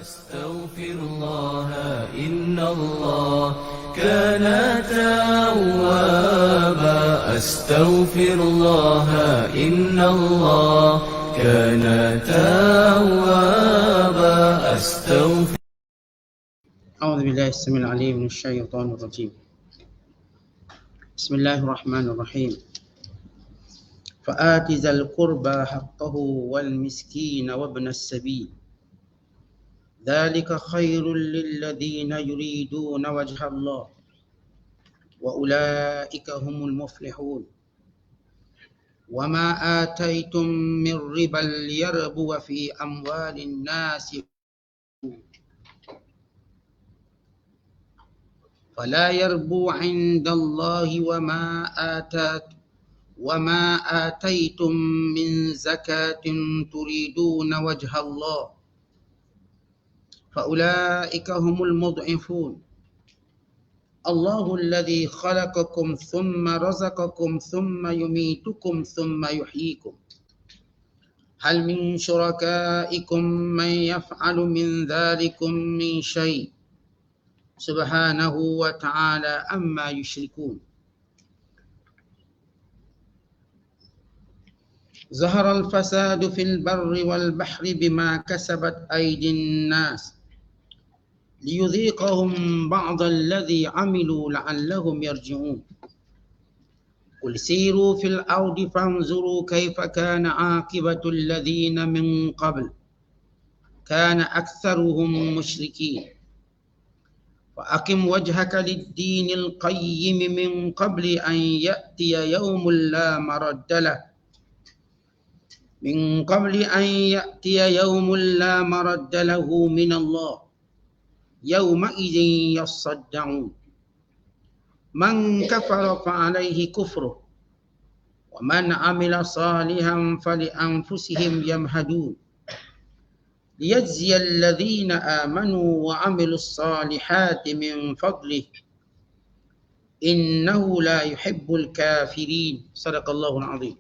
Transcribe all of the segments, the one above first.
أستغفر الله إن الله كان توابا أستغفر الله إن الله كان توابا أستغفر. أعوذ بالله السميع العليم من الشيطان الرجيم. بسم الله الرحمن الرحيم. فآت ذا القربى حقه والمسكين وابن السبيل ذلك خير للذين يريدون وجه الله وأولئك هم المفلحون. وما آتيتم من ربا ليربو في أموال الناس فلا يربو عند الله وما آتيتم من زكاة تريدون وجه الله فأولئك هم المضعفون. الله الذي خلقكم ثم رزقكم ثم يميتكم ثم يحييكم هل من شركائكم من يفعل من ذلكم من شيء سبحانه وتعالى عما يشركون. ظهر الفساد في البر والبحر بما كسبت أيدي الناس ليذيقهم بعض الذي عملوا لعلهم يرجعون. قل سيروا في الأرض فانظروا كيف كان عاقبة الذين من قبل كان أكثرهم مشركين فأقم وجهك للدين القيم من قبل أن يأتي يوم لا مرد له من الله يومئذ يصدعون. من كفر فعليه كفره ومن عمل صالحا فلأنفسهم يمهدون ليجزي الذين آمنوا وعملوا الصالحات من فضله إنه لا يحب الكافرين. صدق الله العظيم.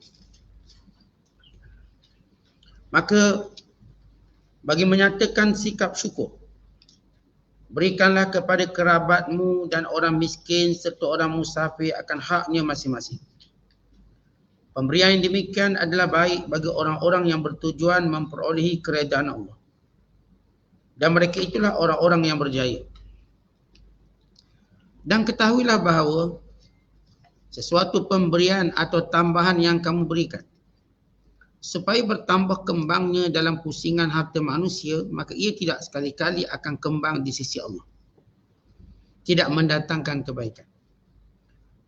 Maka bagi menyatakan sikap syukur, berikanlah kepada kerabatmu dan orang miskin serta orang musafir akan haknya masing-masing. Pemberian yang demikian adalah baik bagi orang-orang yang bertujuan memperolehi keredaan Allah. Dan mereka itulah orang-orang yang berjaya. Dan ketahuilah bahawa sesuatu pemberian atau tambahan yang kamu berikan supaya bertambah kembangnya dalam pusingan harta manusia, maka ia tidak sekali-kali akan kembang di sisi Allah. Tidak mendatangkan kebaikan.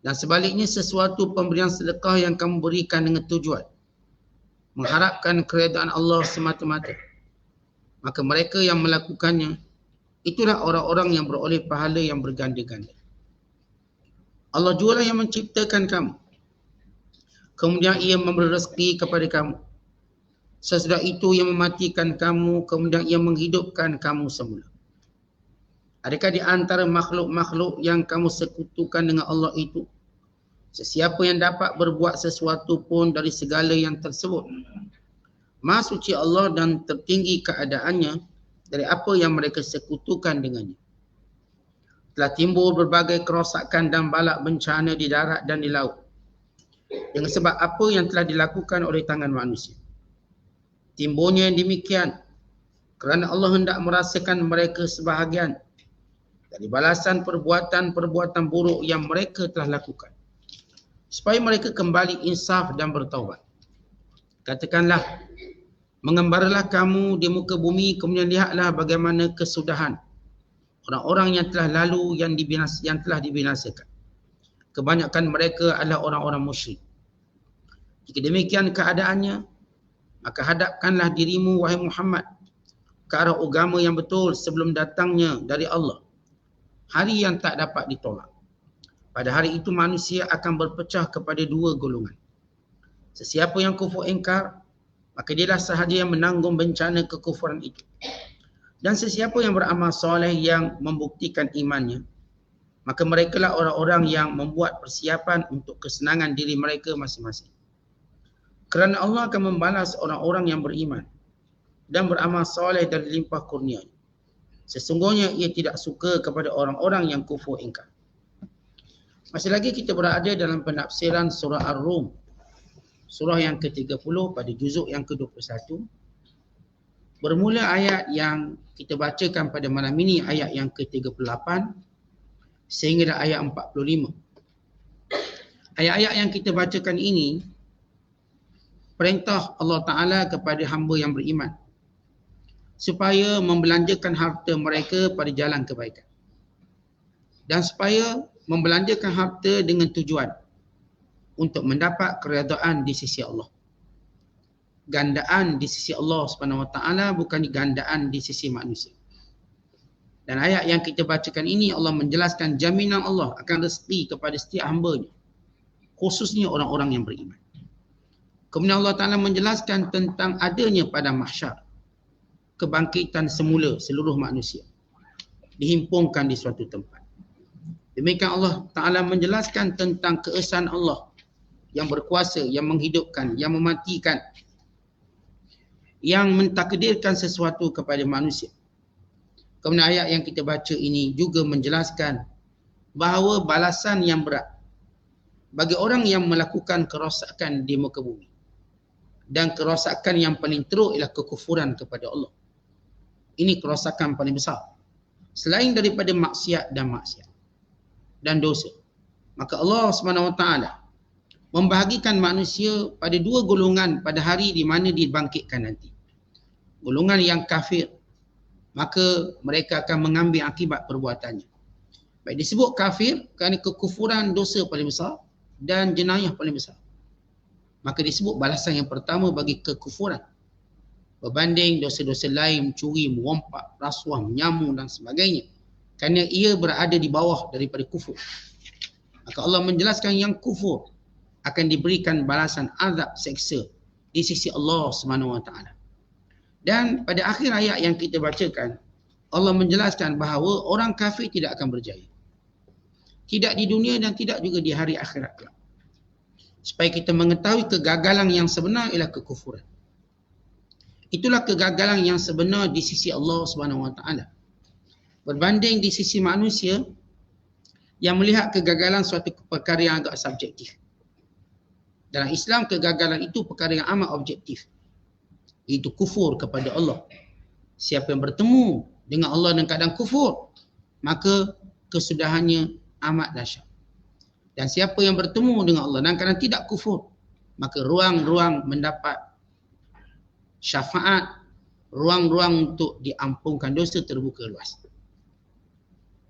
Dan sebaliknya sesuatu pemberian sedekah yang kamu berikan dengan tujuan mengharapkan keredaan Allah semata-mata, maka mereka yang melakukannya itulah orang-orang yang beroleh pahala yang berganda-ganda. Allah jualah yang menciptakan kamu, kemudian ia memberi rezeki kepada kamu. Sesudah itu ia mematikan kamu, kemudian ia menghidupkan kamu semula. Adakah di antara makhluk-makhluk yang kamu sekutukan dengan Allah itu sesiapa yang dapat berbuat sesuatu pun dari segala yang tersebut? Maha suci Allah dan tertinggi keadaannya dari apa yang mereka sekutukan dengannya. Telah timbul berbagai kerosakan dan balak bencana di darat dan di laut dengan sebab apa yang telah dilakukan oleh tangan manusia. Timbulnya yang demikian kerana Allah hendak merasakan mereka sebahagian dari balasan perbuatan-perbuatan buruk yang mereka telah lakukan, supaya mereka kembali insaf dan bertaubat. Katakanlah, mengembaralah kamu di muka bumi, kemudian lihatlah bagaimana kesudahan orang-orang yang telah lalu yang telah dibinasakan. Kebanyakan mereka adalah orang-orang musyrik. Jika demikian keadaannya, maka hadapkanlah dirimu, wahai Muhammad, ke arah agama yang betul sebelum datangnya dari Allah hari yang tak dapat ditolak. Pada hari itu manusia akan berpecah kepada dua golongan. Sesiapa yang kufur ingkar, maka dialah sahaja yang menanggung bencana kekufuran itu. Dan sesiapa yang beramal soleh yang membuktikan imannya, maka merekalah orang-orang yang membuat persiapan untuk kesenangan diri mereka masing-masing. Kerana Allah akan membalas orang-orang yang beriman dan beramal soleh dari limpah kurnia. Sesungguhnya ia tidak suka kepada orang-orang yang kufur ingkar. Masih lagi kita berada dalam penafsiran surah Ar-Rum. Surah yang ke-30 pada juzuk yang ke-21. Bermula ayat yang kita bacakan pada malam ini, ayat yang ke-38 sehingga ayat 45. Ayat-ayat yang kita bacakan ini perintah Allah Ta'ala kepada hamba yang beriman supaya membelanjakan harta mereka pada jalan kebaikan. Dan supaya membelanjakan harta dengan tujuan untuk mendapat keredaan di sisi Allah. Gandaan di sisi Allah Subhanahu Wa Taala bukan gandaan di sisi manusia. Dan ayat yang kita bacakan ini Allah menjelaskan jaminan Allah akan rezeki kepada setiap hamba-Nya, khususnya orang-orang yang beriman. Kemudian Allah Taala menjelaskan tentang adanya pada mahsyar kebangkitan semula seluruh manusia dihimpunkan di suatu tempat. Demikian Allah Ta'ala menjelaskan tentang keesaan Allah yang berkuasa, yang menghidupkan, yang mematikan, yang mentakdirkan sesuatu kepada manusia. Kemudian ayat yang kita baca ini juga menjelaskan bahawa balasan yang berat bagi orang yang melakukan kerosakan di muka bumi. Dan kerosakan yang paling teruk ialah kekufuran kepada Allah. Ini kerosakan paling besar. Selain daripada maksiat dan dosa. Maka Allah SWT membahagikan manusia pada dua golongan pada hari di mana dibangkitkan nanti. Golongan yang kafir, maka mereka akan mengambil akibat perbuatannya. Baik disebut kafir kerana kekufuran dosa paling besar dan jenayah paling besar. Maka disebut balasan yang pertama bagi kekufuran. Berbanding dosa-dosa lain, mencuri, merompak, rasuah, menyamu dan sebagainya. Kerana ia berada di bawah daripada kufur. Maka Allah menjelaskan yang kufur akan diberikan balasan azab seksa di sisi Allah SWT. Dan pada akhir ayat yang kita bacakan, Allah menjelaskan bahawa orang kafir tidak akan berjaya. Tidak di dunia dan tidak juga di hari akhirat. Supaya kita mengetahui kegagalan yang sebenar ialah kekufuran. Itulah kegagalan yang sebenar di sisi Allah SWT. Berbanding di sisi manusia yang melihat kegagalan suatu perkara yang agak subjektif. Dalam Islam, kegagalan itu perkara yang amat objektif. Itu kufur kepada Allah. Siapa yang bertemu dengan Allah dalam keadaan kufur, maka kesudahannya amat dahsyat. Dan siapa yang bertemu dengan Allah dalam keadaan tidak kufur, maka ruang-ruang mendapat syafaat, ruang-ruang untuk diampunkan dosa terbuka luas.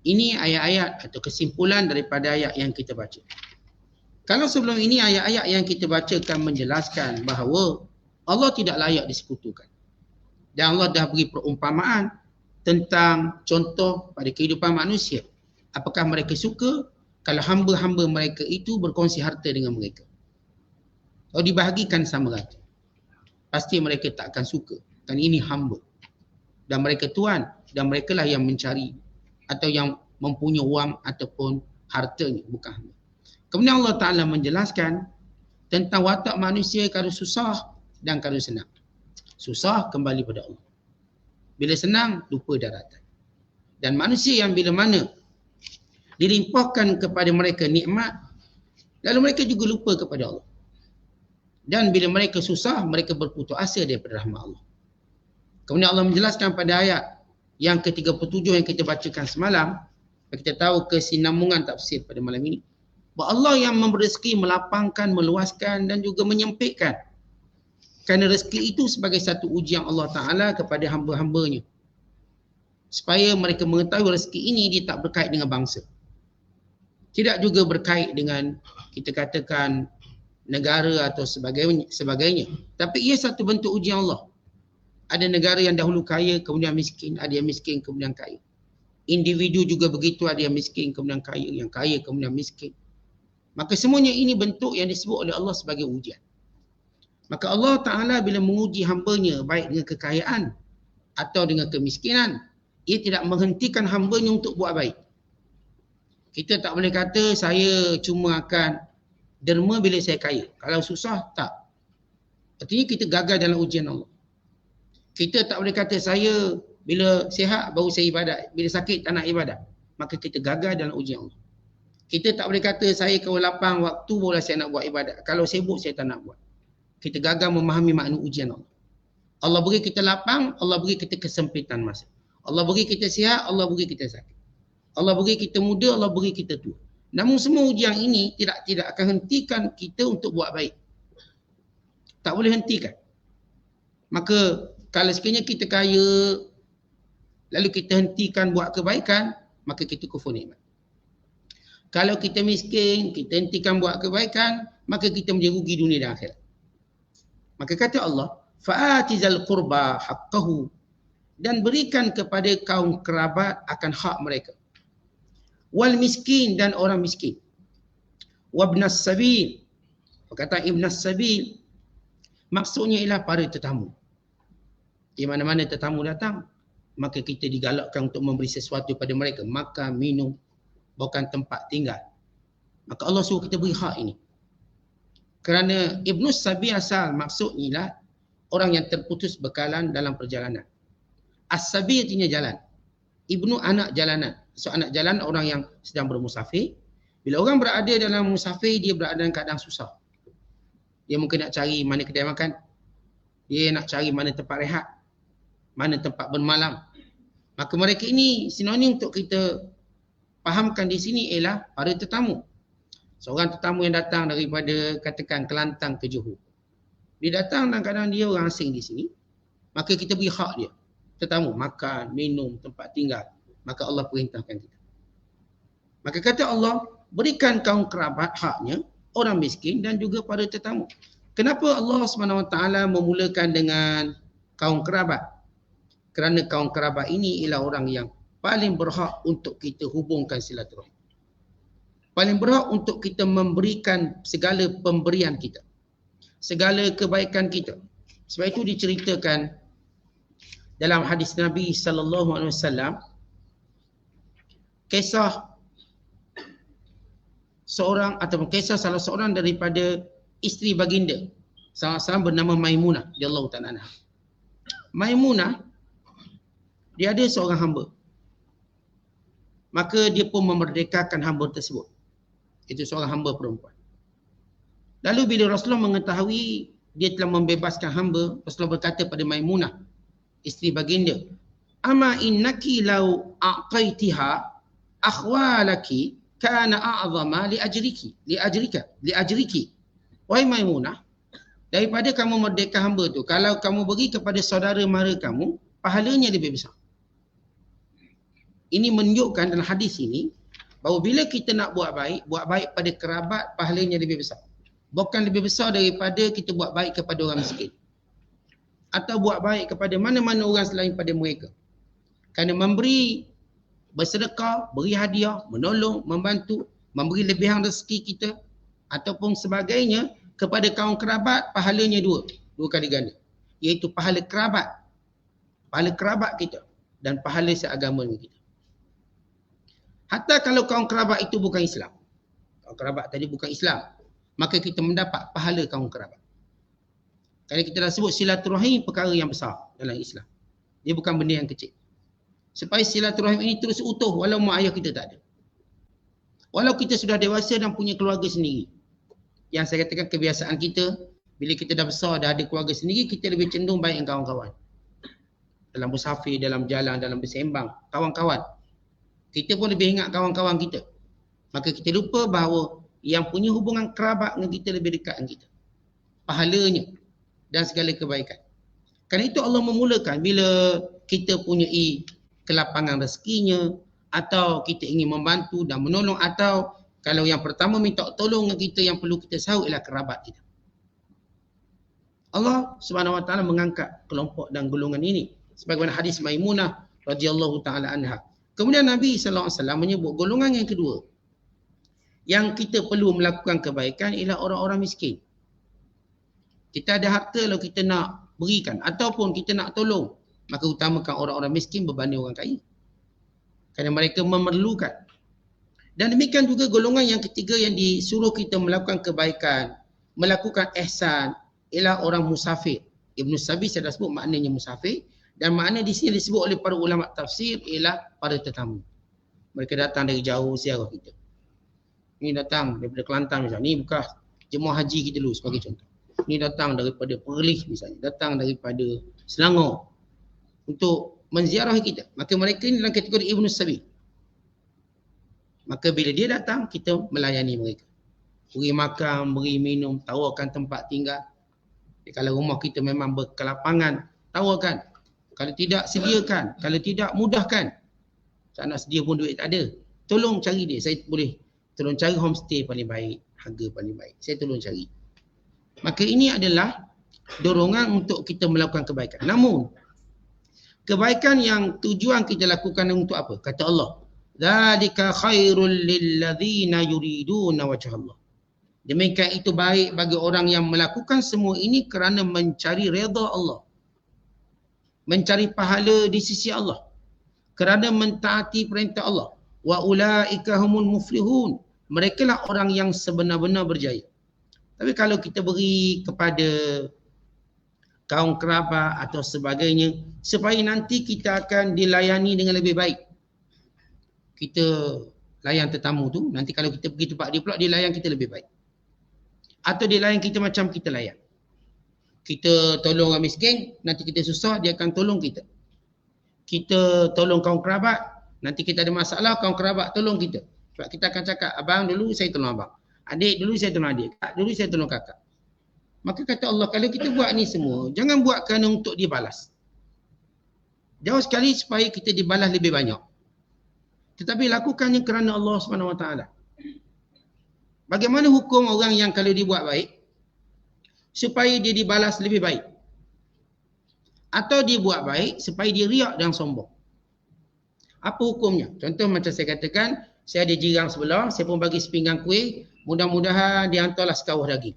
Ini ayat-ayat atau kesimpulan daripada ayat yang kita baca. Kalau sebelum ini ayat-ayat yang kita bacakan menjelaskan bahawa Allah tidak layak disekutukan. Dan Allah dah beri perumpamaan tentang contoh pada kehidupan manusia. Apakah mereka suka kalau hamba-hamba mereka itu berkongsi harta dengan mereka? Kalau dibahagikan sama rata, pasti mereka tak akan suka. Dan ini hamba. Dan mereka tuan. Dan mereka lah yang mencari atau yang mempunyai wang ataupun hartanya. Bukan hamba. Kemudian Allah Ta'ala menjelaskan tentang watak manusia kalau susah dan kalau senang. Susah kembali pada Allah. Bila senang, lupa daratan. Dan manusia yang bila mana dilimpahkan kepada mereka nikmat, lalu mereka juga lupa kepada Allah. Dan bila mereka susah, mereka berputus asa daripada rahmat Allah. Kemudian Allah menjelaskan pada ayat yang ke-37 yang kita bacakan semalam, kita tahu kesinambungan tafsir pada malam ini, bahawa Allah yang memberi rezeki melapangkan, meluaskan dan juga menyempitkan. Kerana rezeki itu sebagai satu ujian Allah Ta'ala kepada hamba-hambanya. Supaya mereka mengetahui rezeki ini dia tak berkait dengan bangsa. Tidak juga berkait dengan, kita katakan, negara atau sebagainya. Tapi ia satu bentuk ujian Allah. Ada negara yang dahulu kaya, kemudian miskin. Ada yang miskin, kemudian kaya. Individu juga begitu, ada yang miskin, kemudian kaya. Yang kaya, kemudian miskin. Maka semuanya ini bentuk yang disebut oleh Allah sebagai ujian. Maka Allah Ta'ala bila menguji hambanya, baik dengan kekayaan atau dengan kemiskinan, ia tidak menghentikan hambanya untuk buat baik. Kita tak boleh kata saya cuma akan derma bila saya kaya. Kalau susah, tak. Artinya kita gagal dalam ujian Allah. Kita tak boleh kata saya bila sihat baru saya ibadat, bila sakit tak nak ibadat. Maka kita gagal dalam ujian Allah. Kita tak boleh kata saya kalau lapang waktu barulah saya nak buat ibadat. Kalau sibuk saya tak nak buat. Kita gagal memahami makna ujian Allah. Allah beri kita lapang, Allah beri kita kesempitan masa. Allah beri kita sihat, Allah beri kita sakit. Allah beri kita muda, Allah beri kita tua. Namun semua ujian ini tidak akan hentikan kita untuk buat baik. Tak boleh hentikan. Maka kalau sekiranya kita kaya, lalu kita hentikan buat kebaikan, maka kita kufur nikmat. Kalau kita miskin, kita hentikan buat kebaikan, maka kita menjadi rugi dunia dan akhirat. Maka kata Allah, fa'atizal qurba haqqahu, dan berikan kepada kaum kerabat akan hak mereka. Wal miskin, dan orang miskin. Wabnas sabil, kata ibnas sabil, maksudnya ialah para tetamu. Di mana-mana tetamu datang, maka kita digalakkan untuk memberi sesuatu pada mereka, makan, minum, bukan tempat tinggal. Maka Allah suruh kita beri hak ini. Kerana ibnus sabil asal maksudnya ialah orang yang terputus bekalan dalam perjalanan. As-sabil artinya jalan. Ibnu anak jalanan. So anak jalan orang yang sedang bermusafir. Bila orang berada dalam musafir, dia berada dalam keadaan susah. Dia mungkin nak cari mana kedai makan. Dia nak cari mana tempat rehat. Mana tempat bermalam. Maka mereka ini sinonim untuk kita fahamkan di sini ialah para tetamu. Seorang tetamu yang datang daripada katakan Kelantan ke Johor. Dia datang dalam keadaan dia orang asing di sini. Maka kita beri hak dia. Tetamu, makan, minum, tempat tinggal. Maka Allah perintahkan kita. Maka kata Allah, berikan kaum kerabat haknya, orang miskin dan juga pada tetamu. Kenapa Allah SWT memulakan dengan kaum kerabat? Kerana kaum kerabat ini ialah orang yang paling berhak untuk kita hubungkan silaturahim. Paling berhak untuk kita memberikan segala pemberian kita. Segala kebaikan kita. Sebab itu diceritakan dalam hadis Nabi SAW, kisah seorang ataupun kisah salah seorang daripada isteri baginda SAW bernama Maimunah radhiyallahu ta'ala anha. Maimunah, dia ada seorang hamba. Maka dia pun memerdekakan hamba tersebut. Itu seorang hamba perempuan. Lalu bila Rasulullah mengetahui dia telah membebaskan hamba, Rasulullah berkata pada Maimunah, isteri baginda, ama innaki law a'taitiha akhwalaki kana a'zama li ajriki. Wahai Maimunah, daripada kamu merdeka hamba tu, kalau kamu beri kepada saudara mara kamu, pahalanya lebih besar. Ini menunjukkan dalam hadis ini bahawa bila kita nak buat baik pada kerabat, pahalanya lebih besar. Bukan lebih besar daripada kita buat baik kepada orang miskin. Atau buat baik kepada mana-mana orang selain pada mereka. Kerana memberi, bersedekah, beri hadiah, menolong, membantu, memberi lebihan rezeki kita ataupun sebagainya kepada kaum kerabat, pahalanya dua kali ganda. Iaitu pahala kerabat kita dan pahala seagama dengan kita. Hatta kalau kaum kerabat itu bukan Islam. Kaum kerabat tadi bukan Islam, maka kita mendapat pahala kaum kerabat. Kerana kita dah sebut silaturahim perkara yang besar dalam Islam. Dia bukan benda yang kecil. Supaya silaturahim ini terus utuh walau mak ayah kita tak ada. Walau kita sudah dewasa dan punya keluarga sendiri. Yang saya katakan kebiasaan kita, bila kita dah besar, dah ada keluarga sendiri, kita lebih cenderung baik dengan kawan-kawan. Dalam bersafir, dalam jalan, dalam bersembang, kawan-kawan. Kita pun lebih ingat kawan-kawan kita. Maka kita lupa bahawa yang punya hubungan kerabat dengan kita lebih dekat dengan kita. Pahalanya dan segala kebaikan. Kerana itu Allah memulakan bila kita punyai kelapangan rezekinya, atau kita ingin membantu dan menolong, atau kalau yang pertama minta tolong dengan kita, yang perlu kita sahut ialah kerabat kita. Allah Subhanahu Wa Taala mengangkat kelompok dan golongan ini sebagaimana hadis Maimunah radhiyallahu taala anha. Kemudian Nabi sallallahu alaihi wasallam menyebut golongan yang kedua yang kita perlu melakukan kebaikan ialah orang-orang miskin. Kita ada harta lalu kita nak berikan ataupun kita nak tolong, maka utamakan orang-orang miskin berbanding orang kaya. Kerana mereka memerlukan. Dan demikian juga golongan yang ketiga yang disuruh kita melakukan kebaikan, melakukan ihsan, ialah orang musafir. Ibnu Sabi saya dah sebut maknanya musafir. Dan makna di sini disebut oleh para ulama tafsir ialah para tetamu. Mereka datang dari jauh ziarah kita. Ni datang daripada Kelantan misalnya. Ni bekas jemaah haji kita dulu sebagai contoh. Ni datang daripada Perlis misalnya. Datang daripada Selangor untuk menziarahi kita. Maka mereka ini dalam kategori Ibnu Sabil. Maka bila dia datang, kita melayani mereka. Beri makan, beri minum, tawarkan tempat tinggal. Kalau rumah kita memang berkelapangan, tawarkan. Kalau tidak, sediakan. Kalau tidak, mudahkan. Tak nak sedia pun duit tak ada. Tolong cari dia. Saya boleh tolong cari homestay paling baik. Harga paling baik. Saya tolong cari. Maka ini adalah dorongan untuk kita melakukan kebaikan. Namun, kebaikan yang tujuan kita lakukan untuk apa? Kata Allah, "Dzalika khairul lilladzina yuriduna wajha Allah." Demikian itu baik bagi orang yang melakukan semua ini kerana mencari redha Allah. Mencari pahala di sisi Allah. Kerana mentaati perintah Allah. Wa ulaika humul muflihun. Mereka lah orang yang sebenar-benar berjaya. Tapi kalau kita beri kepada kaum kerabat atau sebagainya, supaya nanti kita akan dilayani dengan lebih baik. Kita layan tetamu tu, nanti kalau kita pergi tempat dia pula, dia layan kita lebih baik. Atau dia layan kita macam kita layan. Kita tolong orang miskin, nanti kita susah, dia akan tolong kita. Kita tolong kaum kerabat, nanti kita ada masalah, kaum kerabat tolong kita. Sebab kita akan cakap, abang dulu saya tolong abang. Adik dulu saya tolong adik. Kak dulu saya tolong kakak. Maka kata Allah, kalau kita buat ni semua, jangan buat kerana untuk dibalas. Jauh sekali supaya kita dibalas lebih banyak. Tetapi lakukannya kerana Allah SWT. Bagaimana hukum orang yang kalau dibuat baik, supaya dia dibalas lebih baik? Atau dia buat baik supaya dia riak dan sombong? Apa hukumnya? Contoh macam saya katakan, saya ada jirang sebelah, saya pun bagi sepinggan kuih, mudah-mudahan dia hantarlah sekawah daging.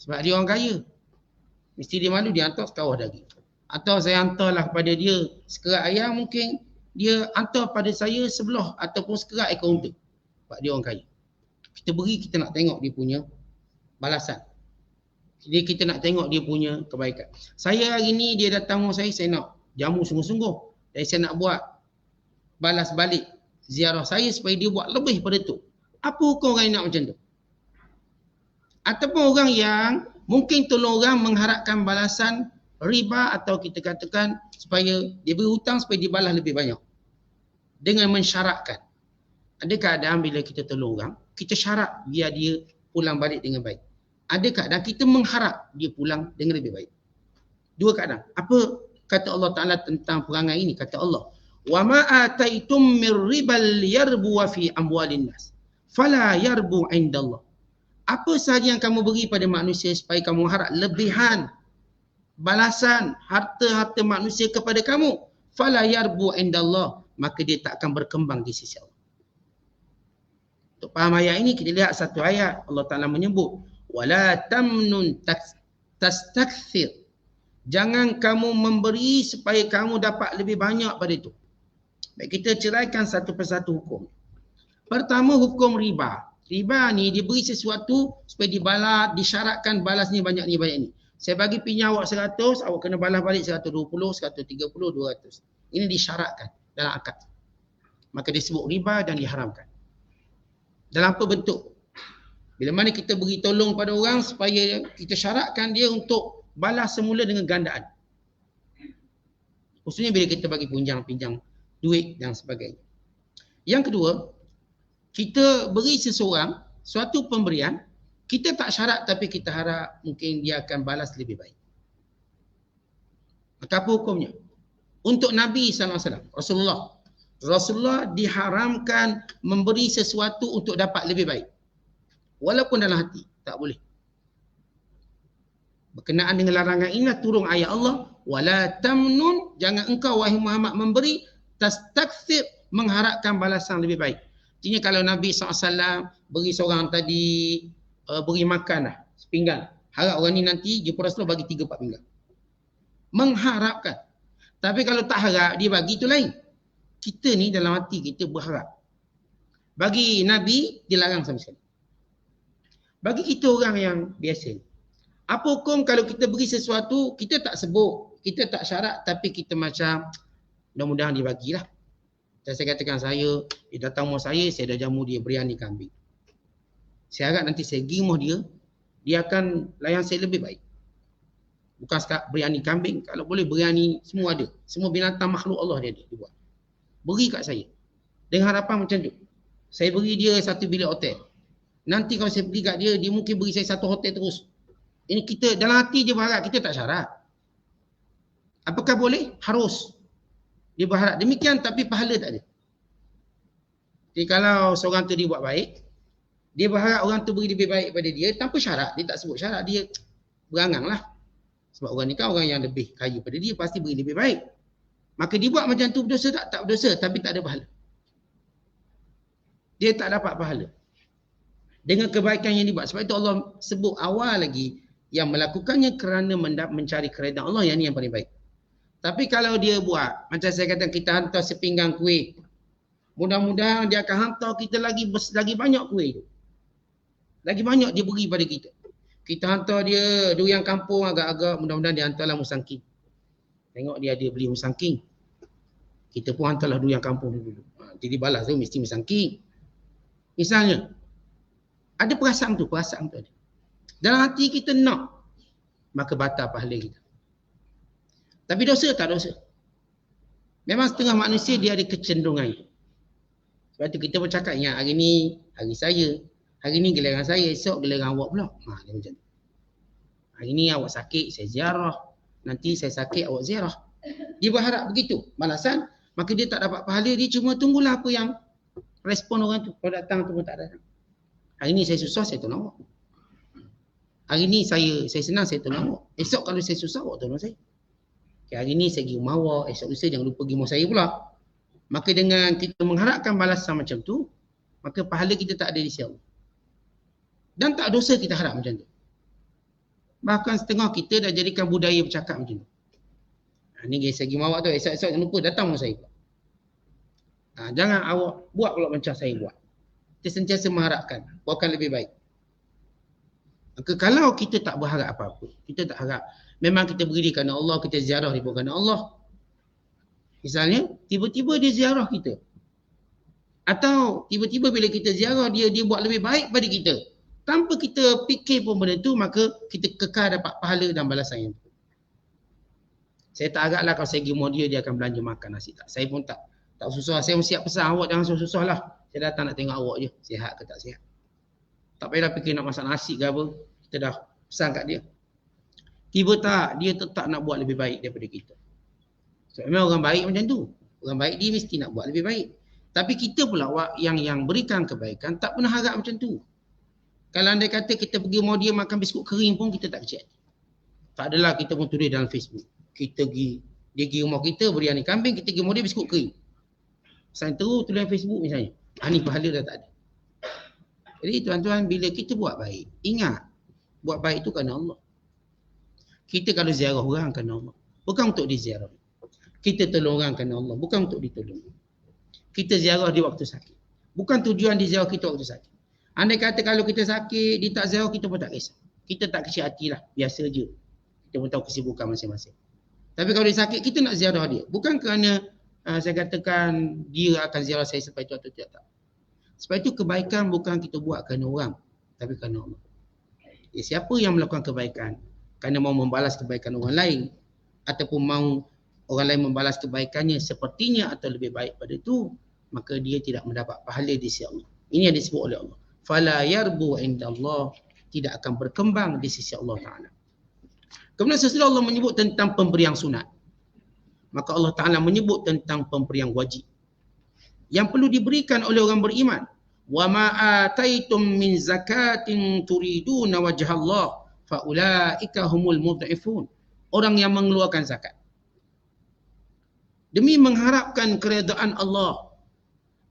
Sebab dia orang kaya. Mesti dia malu, dia hantar sekawah daging. Atau saya hantarlah kepada dia sekerat ayam, mungkin dia hantar pada saya sebelah ataupun sekerat ekor unta. Sebab dia orang kaya. Kita beri, kita nak tengok dia punya balasan. Jadi kita nak tengok dia punya kebaikan. Saya hari ni dia datang rumah saya nak jamu sungguh-sungguh. Dan saya nak buat balas balik ziarah saya supaya dia buat lebih pada tu. Apa hukum orang yang nak macam tu? Ataupun orang yang mungkin tolong orang mengharapkan balasan riba, atau kita katakan supaya dia beri hutang supaya dibalas lebih banyak. Dengan mensyaratkan. Ada keadaan bila kita tolong orang, kita syarat biar dia pulang balik dengan baik. Ada keadaan kita mengharap dia pulang dengan lebih baik. Dua keadaan. Apa kata Allah Ta'ala tentang perangai ini? Kata Allah, "Wa ma ataitum mir ribal yarbu fi amwalin nas, fala yarbu indallah." Apa sahaja yang kamu beri pada manusia supaya kamu harap lebihan balasan harta-harta manusia kepada kamu, fala yarbu indallah, maka dia tak akan berkembang di sisi Allah. Untuk faham ayat ini, kita lihat satu ayat Allah Ta'ala menyebut, wala tamnun tastakthir. Jangan kamu memberi supaya kamu dapat lebih banyak pada itu. Baik, kita ceraikan satu persatu hukum. Pertama, hukum riba. Riba ni dia beri sesuatu supaya dibalas, disyaratkan balasnya banyak ni banyak ni. Saya bagi pinjam awak 100, awak kena balas balik 120, 130, 200. Ini disyaratkan dalam akad. Maka disebut riba dan diharamkan. Dalam apa bentuk? Bila mana kita beri tolong pada orang supaya kita syaratkan dia untuk balas semula dengan gandaan. Khususnya bila kita bagi pinjam duit dan sebagainya. Yang kedua, kita beri seseorang suatu pemberian, kita tak syarat tapi kita harap mungkin dia akan balas lebih baik. Maka apa hukumnya? Untuk Nabi SAW, Rasulullah diharamkan memberi sesuatu untuk dapat lebih baik. Walaupun dalam hati, tak boleh. Berkenaan dengan larangan inilah turun ayat Allah, wala tamnun, jangan engkau wahai Muhammad memberi, tastakthir, mengharapkan balasan lebih baik. Artinya kalau Nabi SAW beri seorang tadi, beri makan lah, sepinggan. Harap orang ni nanti jumpa Rasulullah bagi 3-4 pinggan. Mengharapkan. Tapi kalau tak harap, dia bagi itu lain. Kita ni dalam hati kita berharap. Bagi Nabi, dilarang sama sekali. Bagi kita orang yang biasa, Apa hukum kalau kita beri sesuatu, kita tak sebut, kita tak syarat, tapi kita macam mudah-mudahan dia bagilah. Dan saya katakan dia datang rumah saya dah jamu dia biryani kambing. Saya harap nanti saya pergi rumah dia akan layan saya lebih baik. Bukan setakat biryani kambing, kalau boleh biryani semua ada. Semua binatang makhluk Allah dia buat. Beri kat saya. Dengan harapan macam tu. Saya beri dia satu bilik hotel. Nanti kalau saya pergi kat dia mungkin beri saya satu hotel terus. Ini kita dalam hati je berharap, kita tak syarat. Apakah boleh? Harus. Dia berharap demikian tapi pahala tak ada. Jadi kalau seorang tu dia buat baik, dia berharap orang tu beri lebih baik pada dia tanpa syarat. Dia tak sebut syarat, dia berangang lah. Sebab orang ni kan orang yang lebih kaya pada dia, pasti beri lebih baik. Maka dia buat macam tu berdosa tak? Tak berdosa, tapi tak ada pahala. Dia tak dapat pahala. Dengan kebaikan yang dibuat. Sebab itu Allah sebut awal lagi, yang melakukannya kerana mencari keredaan Allah, yang ni yang paling baik. Tapi kalau dia buat, macam saya kata kita hantar sepinggang kuih, mudah-mudahan dia akan hantar kita lagi banyak kuih tu. Lagi banyak dia beri pada kita. Kita hantar dia durian kampung agak-agak, mudah-mudahan dia hantarlah musangking. Tengok dia beli musangking. Kita pun hantarlah durian kampung dulu. Jadi balas tu mesti musangking. Misalnya, ada perasaan tu ada. Dalam hati kita nak, maka batal pahala kita. Tapi dosa tak dosa. Memang setengah manusia dia ada kecenderungan itu. Sebab tu kita bercakap, ingat hari ni hari saya, hari ni giliran saya, esok giliran awak pula. Dia macam tu. Hari ni awak sakit, saya ziarah. Nanti saya sakit, awak ziarah. Dia berharap begitu. Balasan, maka dia tak dapat pahala, dia cuma tunggulah apa yang respon orang tu. Kalau datang tu pun tak datang. Hari ni saya susah, saya tolong awak. Hari ni saya senang, saya tolong awak. Esok kalau saya susah, awak tolong saya. Okay, hari ni saya pergi rumah awak, esok lusa jangan lupa pergi rumah saya pula. Maka dengan kita mengharapkan balasan macam tu, maka pahala kita tak ada di sisi Allah. Dan tak dosa kita harap macam tu. Bahkan setengah kita dah jadikan budaya bercakap macam tu. Ni guys, saya pergi rumah awak tu, esok-esok jangan lupa datang rumah saya pula. Jangan awak buat pula macam saya buat. Kita sentiasa mengharapkan, buatkan lebih baik. Maka kalau kita tak berharap apa-apa, kita tak harap, memang kita beri kerana Allah, kita ziarah dia kerana Allah. Misalnya, tiba-tiba dia ziarah kita. Atau tiba-tiba bila kita ziarah dia buat lebih baik pada kita. Tanpa kita fikir pun benda tu, maka kita kekal dapat pahala dan balasan yang tu. Saya tak haraplah kalau saya pergi rumah dia akan belanja makan nasi. Tak. Saya pun tak susah. Saya siap pesan awak, jangan susah-susah lah. Saya datang nak tengok awak je, sihat ke tak sihat. Tak payah fikir nak masak nasi ke apa. Kita dah pesan kat dia. Tiba tak, dia tetap nak buat lebih baik daripada kita. So, memang orang baik macam tu. Orang baik dia mesti nak buat lebih baik. Tapi kita pula yang berikan kebaikan tak pernah harap macam tu. Kalau anda kata kita pergi rumah dia makan biskut kering pun kita tak kecil. Tak adalah kita pun tulis dalam Facebook. Dia pergi rumah kita biryani kambing, kita pergi rumah dia biskut kering. Saya terus tulis dalam Facebook misalnya. Ni pahala dah tak ada. Jadi tuan-tuan, bila kita buat baik, ingat buat baik itu kerana Allah. Kita kalau ziarah orang kerana Allah, bukan untuk diziarah. Kita tolong orang kerana Allah, bukan untuk ditolong. Kita ziarah di waktu sakit. Bukan tujuan diziarah kita waktu sakit. Andai kata kalau kita sakit, dia tak ziarah, kita pun tak kisah. Kita tak kecil hatilah, biasa je. Kita pun tahu kesibukan masing-masing. Tapi kalau dia sakit, kita nak ziarah dia. Bukan kerana saya katakan dia akan ziarah saya sampai itu atau tidak. Sebab itu kebaikan bukan kita buat kerana orang, tapi kerana Allah. Siapa yang melakukan kebaikan kerana mau membalas kebaikan orang lain, ataupun mau orang lain membalas kebaikannya sepertinya atau lebih baik pada itu, maka dia tidak mendapat pahala di sisi Allah. Ini yang disebut oleh Allah. Fala yarbu indallah, tidak akan berkembang di sisi Allah Ta'ala. Kemudian sesudah Allah menyebut tentang pemberian sunat, maka Allah Ta'ala menyebut tentang pemberian wajib yang perlu diberikan oleh orang beriman. Wa ma ataitum min zakatin turiduna wajhallah fa ulaika humul mudhifun. Orang yang mengeluarkan zakat demi mengharapkan keredaan Allah,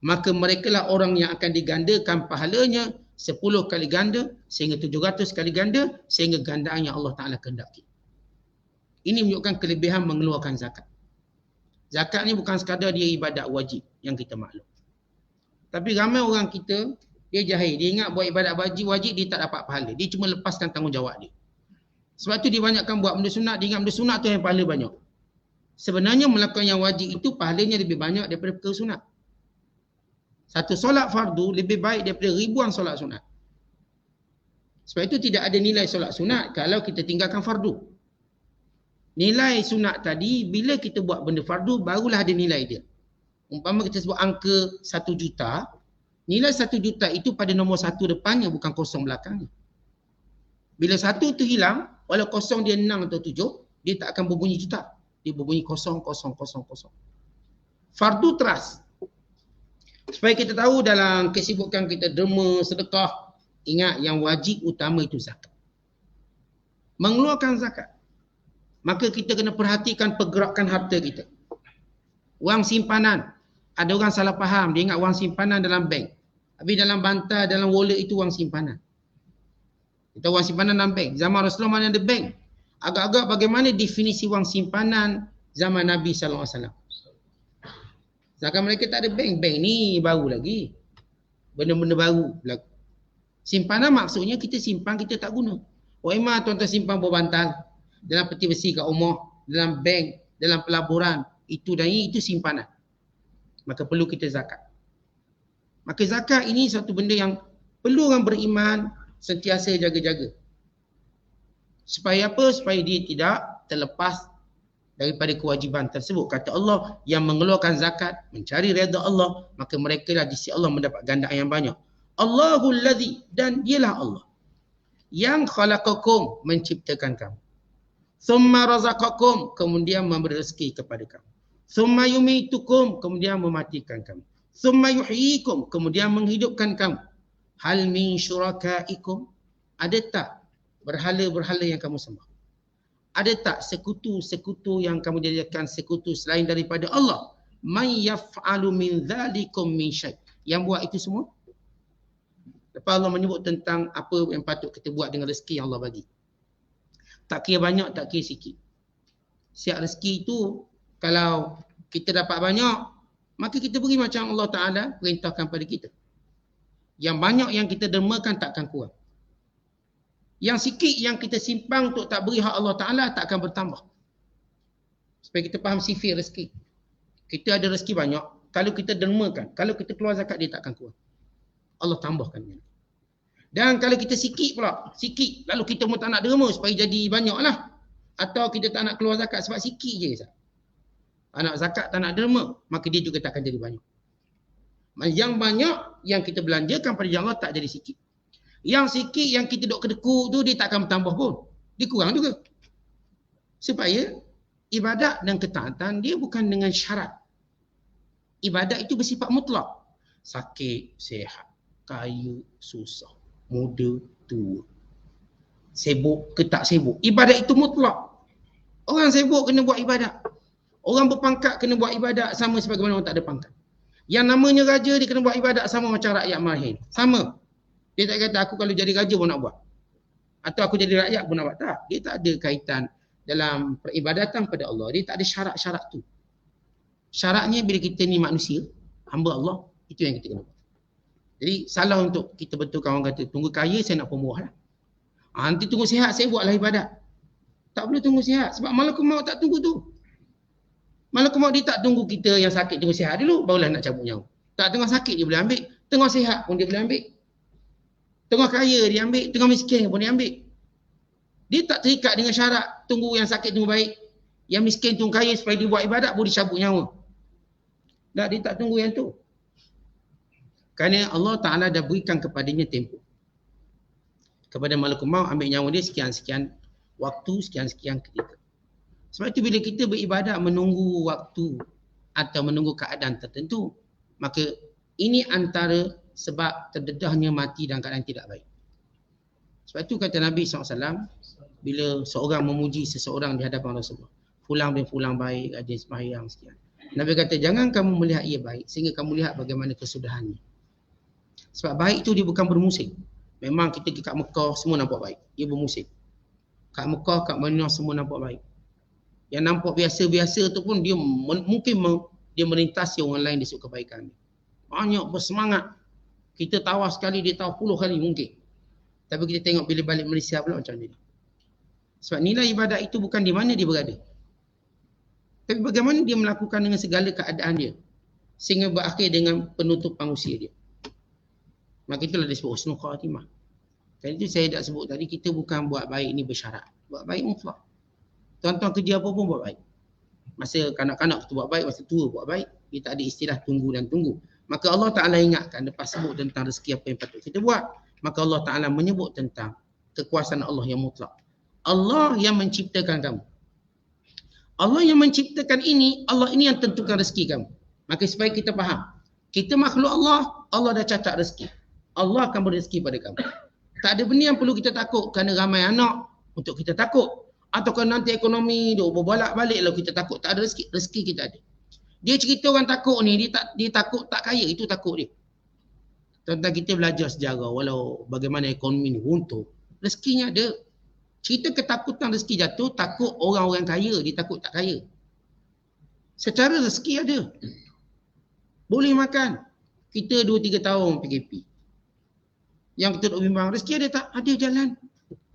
maka merekalah orang yang akan digandakan pahalanya 10 kali ganda sehingga 700 kali ganda sehingga gandaan yang Allah Ta'ala kehendaki. Ini menunjukkan kelebihan mengeluarkan zakat. Zakat ni bukan sekadar dia ibadat wajib yang kita maklum. Tapi ramai orang kita, dia jahil. Dia ingat buat ibadat wajib dia tak dapat pahala. Dia cuma lepaskan tanggungjawab dia. Sebab tu dia banyakkan buat benda sunat, dia ingat benda sunat tu yang pahala banyak. Sebenarnya melakukan yang wajib itu pahalanya lebih banyak daripada perkara sunat. Satu solat fardu lebih baik daripada ribuan solat sunat. Sebab itu tidak ada nilai solat sunat kalau kita tinggalkan fardu. Nilai sunat tadi, bila kita buat benda fardu, barulah ada nilai dia. Umpama kita sebut angka 1 juta, nilai 1 juta itu pada nombor 1 depannya, bukan kosong belakangnya. Bila 1 tu hilang, walau kosong dia 6 atau 7, dia tak akan berbunyi juta. Dia berbunyi kosong, kosong, kosong, kosong. Fardu teras. Supaya kita tahu dalam kesibukan kita derma, sedekah, ingat yang wajib utama itu zakat. Mengeluarkan zakat. Maka kita kena perhatikan pergerakan harta kita. Wang simpanan. Ada orang salah faham. Dia ingat wang simpanan dalam bank. Tapi dalam bantal, dalam wallet itu wang simpanan. Kita wang simpanan dalam bank. Zaman Rasulullah mana ada bank. Agak-agak bagaimana definisi wang simpanan zaman Nabi SAW. Sedangkan mereka tak ada bank. Bank ni baru lagi. Benda-benda baru berlaku. Simpanan maksudnya kita simpan, kita tak guna. Imam tuan-tuan simpan bawah bantal. Dalam peti besi kat rumah, dalam bank, dalam pelaburan, itu dan ini, itu simpanan. Maka perlu kita zakat. Maka zakat ini satu benda yang perlu orang beriman sentiasa jaga-jaga. Supaya apa? Supaya dia tidak terlepas daripada kewajiban tersebut. Kata Allah, yang mengeluarkan zakat, mencari redha Allah, maka mereka lah di sisi Allah mendapat gandaan yang banyak. Allahul ladzi, dan dialah Allah yang khalaqakum, menciptakan kamu. Thumma razaqakum, kemudian memberi rezeki kepada kamu. Thumma yumitukum, kemudian mematikan kamu. Thumma yuhyikum, kemudian menghidupkan kamu. Hal min syurakaikum, ada tak berhala-berhala yang kamu sembah? Ada tak sekutu-sekutu yang kamu jadikan sekutu selain daripada Allah? Man yaf'alu min dzalikum min syai', yang buat itu semua? Lepas Allah menyebut tentang apa yang patut kita buat dengan rezeki yang Allah bagi. Tak kira banyak, tak kira sikit. Siap rezeki itu, kalau kita dapat banyak, maka kita beri macam Allah Ta'ala perintahkan pada kita. Yang banyak yang kita dermakan takkan kurang. Yang sikit yang kita simpan untuk tak beri hak Allah Ta'ala tak akan bertambah. Supaya kita faham sifir rezeki. Kita ada rezeki banyak, kalau kita dermakan, kalau kita keluar zakat, dia tak akan kurang. Allah tambahkan dia. Dan kalau kita sikit pula, sikit, lalu kita pun tak nak derma supaya jadi banyak lah. Atau kita tak nak keluar zakat sebab sikit je. Anak zakat tak nak derma, maka dia juga tak akan jadi banyak. Yang banyak yang kita belanjakan pada jalan Allah tak jadi sikit. Yang sikit yang kita duk kedekut tu, dia tak akan bertambah pun. Dia kurang juga. Supaya ibadat dan ketaatan dia bukan dengan syarat. Ibadat itu bersifat mutlak. Sakit, sihat, kaya, susah, muda, tua, sibuk ke tak sibuk. Ibadat itu mutlak. Orang sibuk kena buat ibadat. Orang berpangkat kena buat ibadat sama sebagaimana orang tak ada pangkat. Yang namanya raja dia kena buat ibadat sama macam rakyat mahir. Sama. Dia tak kata aku kalau jadi raja pun nak buat. Atau aku jadi rakyat pun nak buat. Tak. Dia tak ada kaitan dalam peribadatan pada Allah. Dia tak ada syarat-syarat tu. Syaratnya bila kita ni manusia, hamba Allah, itu yang kita kena buat. Jadi salah untuk kita betulkan orang kata, tunggu kaya saya nak pembuah lah. Nanti tunggu sihat saya buatlah ibadat. Tak boleh tunggu sihat. Sebab malakul maut tak tunggu tu. Malakul maut dia tak tunggu kita yang sakit tunggu sihat dulu, barulah nak cabut nyawa. Tak, tengah sakit dia boleh ambil. Tengah sihat pun dia boleh ambil. Tengah kaya dia ambil. Tengah miskin pun dia ambil. Dia tak terikat dengan syarat tunggu yang sakit tunggu baik. Yang miskin tunggu kaya supaya dia buat ibadat boleh cabut nyawa. Tak, dia tak tunggu yang tu. Kerana Allah Ta'ala dah berikan kepadanya tempoh. Kepada malakul maut ambil nyawa dia sekian-sekian waktu, sekian-sekian ketika. Sebab itu bila kita beribadat menunggu waktu atau menunggu keadaan tertentu, maka ini antara sebab terdedahnya mati dalam keadaan tidak baik. Sebab itu kata Nabi SAW, bila seorang memuji seseorang di hadapan Rasulullah, fulang bin fulang baik, rajin sembahyang sekian. Nabi kata, jangan kamu melihat ia baik sehingga kamu lihat bagaimana kesudahannya. Sebab baik itu dia bukan bermusim. Memang kita pergi kat Mekah semua nampak baik. Dia bermusim. Kat Mekah, kat Madinah semua nampak baik. Yang nampak biasa-biasa tu pun dia mungkin dia melintasi orang lain di sudut kebaikan. Banyak bersemangat. Kita tawas sekali, dia tahu 10 kali mungkin. Tapi kita tengok bila balik Malaysia pula macam ni. Sebab nilai ibadat itu bukan di mana dia berada, tapi bagaimana dia melakukan dengan segala keadaan dia sehingga berakhir dengan penutupan usia dia. Maka itulah disebut husnul khatimah. Dan itu saya dah sebut tadi, kita bukan buat baik ni bersyarat, buat baik mutlak. Tuan-tuan kerja apa pun buat baik. Masa kanak-kanak kita buat baik, masa tua buat baik. Dia tak ada istilah tunggu dan tunggu. Maka Allah Ta'ala ingatkan lepas sebut tentang rezeki apa yang patut kita buat, maka Allah Ta'ala menyebut tentang kekuasaan Allah yang mutlak. Allah yang menciptakan kamu. Allah yang menciptakan ini, Allah ini yang tentukan rezeki kamu. Maka supaya kita faham, kita makhluk Allah, Allah dah catat rezeki. Allah akan beri rezeki pada kamu. Tak ada benda yang perlu kita takut kerana ramai anak untuk kita takut. Atau kalau nanti ekonomi dia berbolak-balik lalu kita takut tak ada rezeki. Rezeki kita ada. Dia cerita orang takut ni, dia takut tak kaya, itu takut dia. Tentang kita belajar sejarah, walau bagaimana ekonomi ni runtuh, rezekinya ada. Cerita ketakutan rezeki jatuh, takut orang-orang kaya, dia takut tak kaya. Secara rezeki ada. Boleh makan. Kita 2-3 tahun PKP. Yang kita duk bimbang, rezeki ada tak? Ada jalan.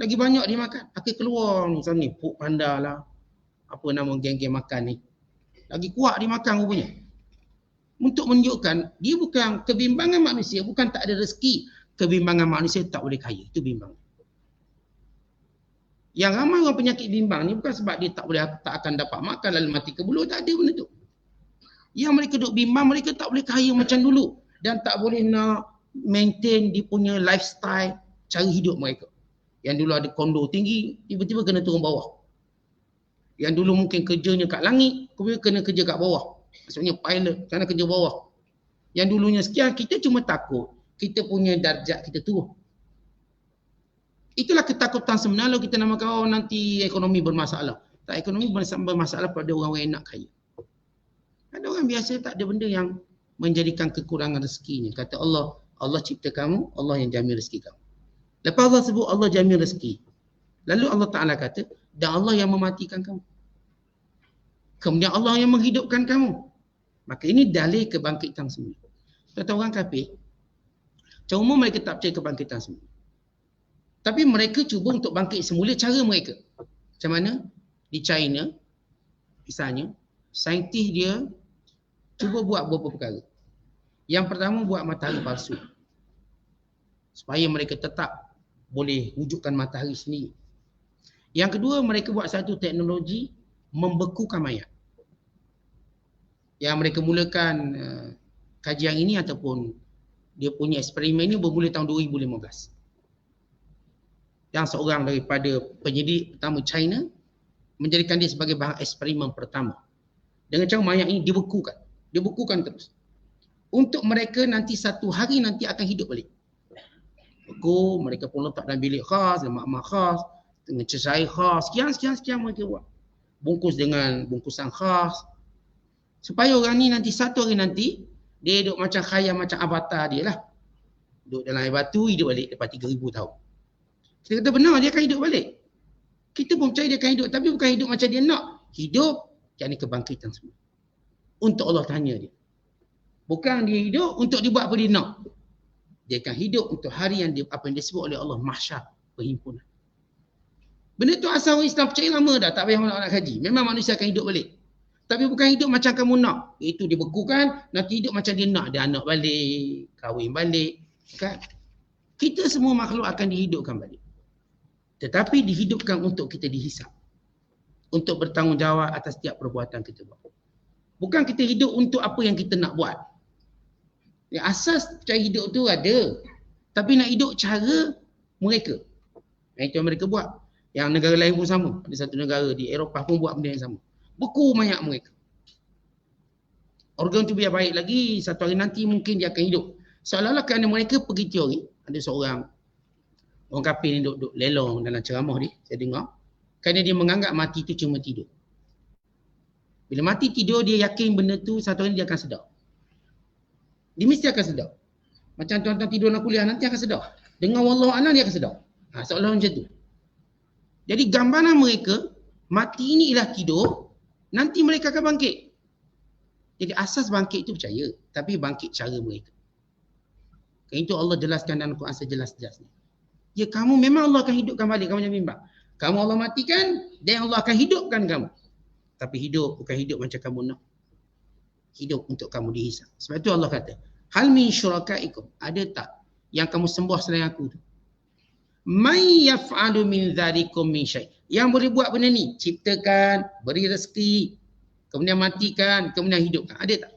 Lagi banyak dia makan. Akhir keluar ni, misalnya ni, Puk Panda lah. Apa nama geng-geng makan ni. Lagi kuat dia makan rupanya. Untuk menunjukkan, dia bukan kebimbangan manusia, bukan tak ada rezeki. Kebimbangan manusia tak boleh kaya. Itu bimbang. Yang ramai orang penyakit bimbang ni bukan sebab dia tak akan dapat makan lalu mati kebuluh. Tak ada benda tu. Yang mereka duk bimbang, mereka tak boleh kaya macam dulu. Dan tak boleh nak maintain dia punya lifestyle, cara hidup mereka. Yang dulu ada kondo tinggi, tiba-tiba kena turun bawah. Yang dulu mungkin kerjanya kat langit, kemudian kena kerja kat bawah. Maksudnya pilot, kena kerja bawah. Yang dulunya sekian, kita cuma takut kita punya darjat kita turun. Itulah ketakutan sebenar kalau kita namakan, oh nanti ekonomi bermasalah. Tak, ekonomi bermasalah pada orang-orang yang nak kaya. Ada orang biasa tak ada benda yang menjadikan kekurangan rezekinya. Kata Allah, Allah cipta kamu, Allah yang jamin rezeki kamu. Lepas Allah sebut Allah jamin rezeki. Lalu Allah Ta'ala kata, dan Allah yang mematikan kamu. Kemudian Allah yang menghidupkan kamu. Maka ini dalil kebangkitan semula. Kata orang kafir, secara umum mereka tak percaya kebangkitan semula. Tapi mereka cuba untuk bangkit semula cara mereka. Macam mana? Di China, misalnya, saintis dia cuba buat beberapa perkara. Yang pertama, buat matahari palsu. Supaya mereka tetap boleh wujudkan matahari sendiri. Yang kedua, mereka buat satu teknologi membekukan mayat. Yang mereka mulakan kajian ini ataupun dia punya eksperimen ini bermula tahun 2015. Yang seorang daripada penyidik pertama China menjadikan dia sebagai bahan eksperimen pertama. Dengan cara mayat ini dibekukan. Dibekukan terus. Untuk mereka nanti satu hari nanti akan hidup balik. Beku, mereka pun letak dalam bilik khas, dalam makmah khas, dengan cecair khas, sekian mereka buat. Bungkus dengan bungkusan khas. Supaya orang ni nanti satu hari nanti, dia hidup macam khayal, macam avatar dia lah. Duduk dalam air batu, hidup balik lepas 3,000 tahun. Kita kata benar, dia akan hidup balik. Kita pun percaya dia akan hidup, tapi bukan hidup macam dia nak. Hidup, yakni kebangkitan semua. Untuk Allah tanya dia. Bukan dia hidup untuk dibuat apa dia nak. Dia akan hidup untuk hari yang apa yang disebut oleh Allah, mahsyar, perhimpunan. Benda tu asal orang Islam percaya lama dah, tak payah nak kaji. Memang manusia akan hidup balik. Tapi bukan hidup macam kamu nak. Itu dibekukan, nanti hidup macam dia nak. Dia anak balik, kahwin balik. Kan? Kita semua makhluk akan dihidupkan balik. Tetapi dihidupkan untuk kita dihisap. Untuk bertanggungjawab atas setiap perbuatan kita buat. Bukan kita hidup untuk apa yang kita nak buat. Yang asas cara hidup tu ada. Tapi nak hidup cara mereka. Yang itu mereka buat. Yang negara lain pun sama. Ada satu negara di Eropah pun buat benda yang sama. Beku mayat mereka. Organ tu biar baik lagi. Satu hari nanti mungkin dia akan hidup. Seolah-olah kerana mereka pergi teori. Ada seorang orang kafir ni duduk lelong dalam ceramah dia. Saya dengar. Kerana dia menganggap mati tu cuma tidur. Bila mati tidur, dia yakin benda tu satu hari dia akan sedar. Dia mesti akan sedar. Macam tuan-tuan tidur nak kuliah, nanti akan sedar. Dengar wallahualam dia akan sedar. Seolah macam tu. Jadi gambaran mereka, mati ni ialah tidur, nanti mereka akan bangkit. Jadi asas bangkit itu percaya, tapi bangkit cara mereka. Kerana itu Allah jelaskan dalam Quran sejelas-jelasnya. Ya kamu memang Allah akan hidupkan balik, kamu jangan bimbang. Kamu Allah matikan dan Allah akan hidupkan kamu. Tapi hidup bukan hidup macam kamu nak. Hidup untuk kamu dihisap. Sebab itu Allah kata, hal min syurakaikum, ada tak yang kamu sembah selain aku tu? May yaf'alu min dzalikum min syai'. Yang boleh buat benda ni, ciptakan, beri rezeki, kemudian matikan, kemudian hidupkan. Ada tak?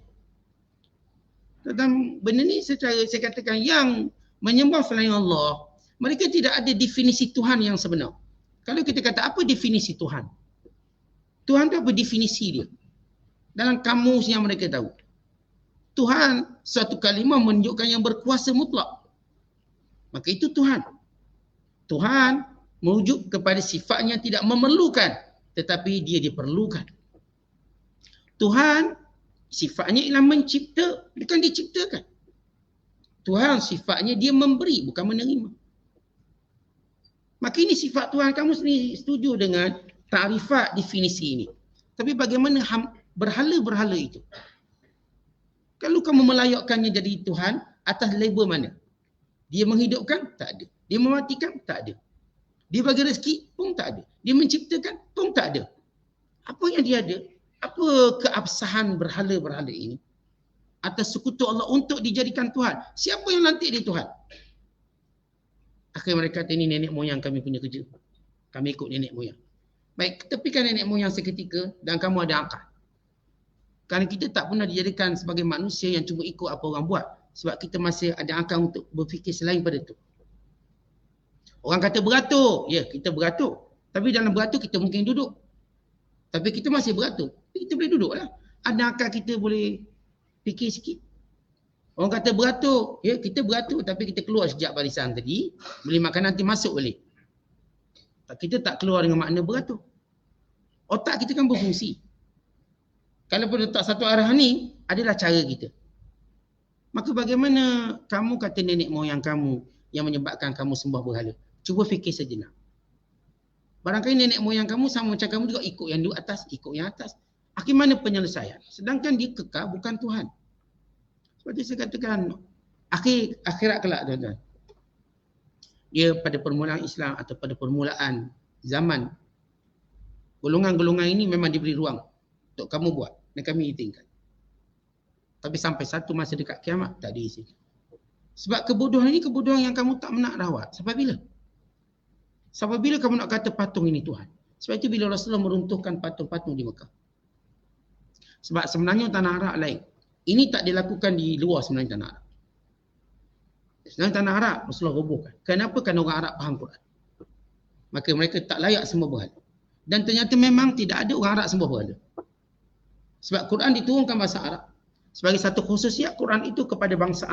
Tentang benda ni secara saya katakan yang menyembah selain Allah, mereka tidak ada definisi Tuhan yang sebenar. Kalau kita kata apa definisi Tuhan? Tuhan tu apa definisi dia? Dalam kamus yang mereka tahu. Tuhan suatu kalimah menunjukkan yang berkuasa mutlak. Maka itu Tuhan. Tuhan merujuk kepada sifatnya tidak memerlukan, tetapi dia diperlukan. Tuhan sifatnya ialah mencipta, bukan diciptakan. Tuhan sifatnya dia memberi, bukan menerima. Maka ini sifat Tuhan. Kamu sendiri setuju dengan takrifat definisi ini. Tapi bagaimana berhala-berhala itu? Kalau kamu melayakkannya jadi Tuhan, atas label mana? Dia menghidupkan? Tak ada. Dia mematikan? Tak ada. Dia bagi rezeki? Pun tak ada. Dia menciptakan? Pun tak ada. Apa yang dia ada? Apa keabsahan berhala-berhala ini? Atas sekutu Allah untuk dijadikan Tuhan. Siapa yang lantik dia Tuhan? Akhirnya mereka kata, ini nenek moyang kami punya kerja. Kami ikut nenek moyang. Baik, tepikan nenek moyang seketika dan kamu ada akal. Kerana kita tak pernah dijadikan sebagai manusia yang cuma ikut apa orang buat. Sebab kita masih ada akal untuk berfikir selain pada itu. Orang kata beratur. Ya, kita beratur. Tapi dalam beratur kita mungkin duduk. Tapi kita masih beratur. Kita boleh duduk lah. Ada akal kita boleh fikir sikit. Orang kata beratur. Ya, kita beratur tapi kita keluar sejak barisan tadi. Beli makanan nanti masuk balik. Kita tak keluar dengan makna beratur. Otak kita kan berfungsi. Kalau pun letak satu arah ni, adalah cara kita. Maka bagaimana kamu kata nenek moyang kamu yang menyebabkan kamu sembah berhala? Cuba fikir sejenak. Barangkali nenek moyang kamu sama macam kamu juga ikut yang di atas, ikut yang atas. Akhir mana penyelesaian? Sedangkan dia kekal bukan Tuhan. Seperti saya katakan, akhirat kelak tuan-tuan. Dia pada permulaan Islam atau pada permulaan zaman, golongan-golongan ini memang diberi ruang untuk kamu buat dan kami izinkan. Tapi sampai satu masa dekat kiamat tak diizinkan. Sebab kebodohan ini kebodohan yang kamu tak nak rawat. Sampai bila? Sampai bila kamu nak kata patung ini Tuhan? Sebab itu bila Rasulullah meruntuhkan patung-patung di Mekah. Sebab sebenarnya tanah Arab lain. Ini tak dilakukan di luar sebenarnya tanah Arab. Sebenarnya tanah Arab Rasulullah robohkan. Kenapa? Kerana orang Arab faham Quran. Maka mereka tak layak sembah berhala. Dan ternyata memang tidak ada orang Arab sembah berhala. Sebab Quran diturunkan bahasa Arab. Sebagai satu khususiat Quran itu kepada bangsa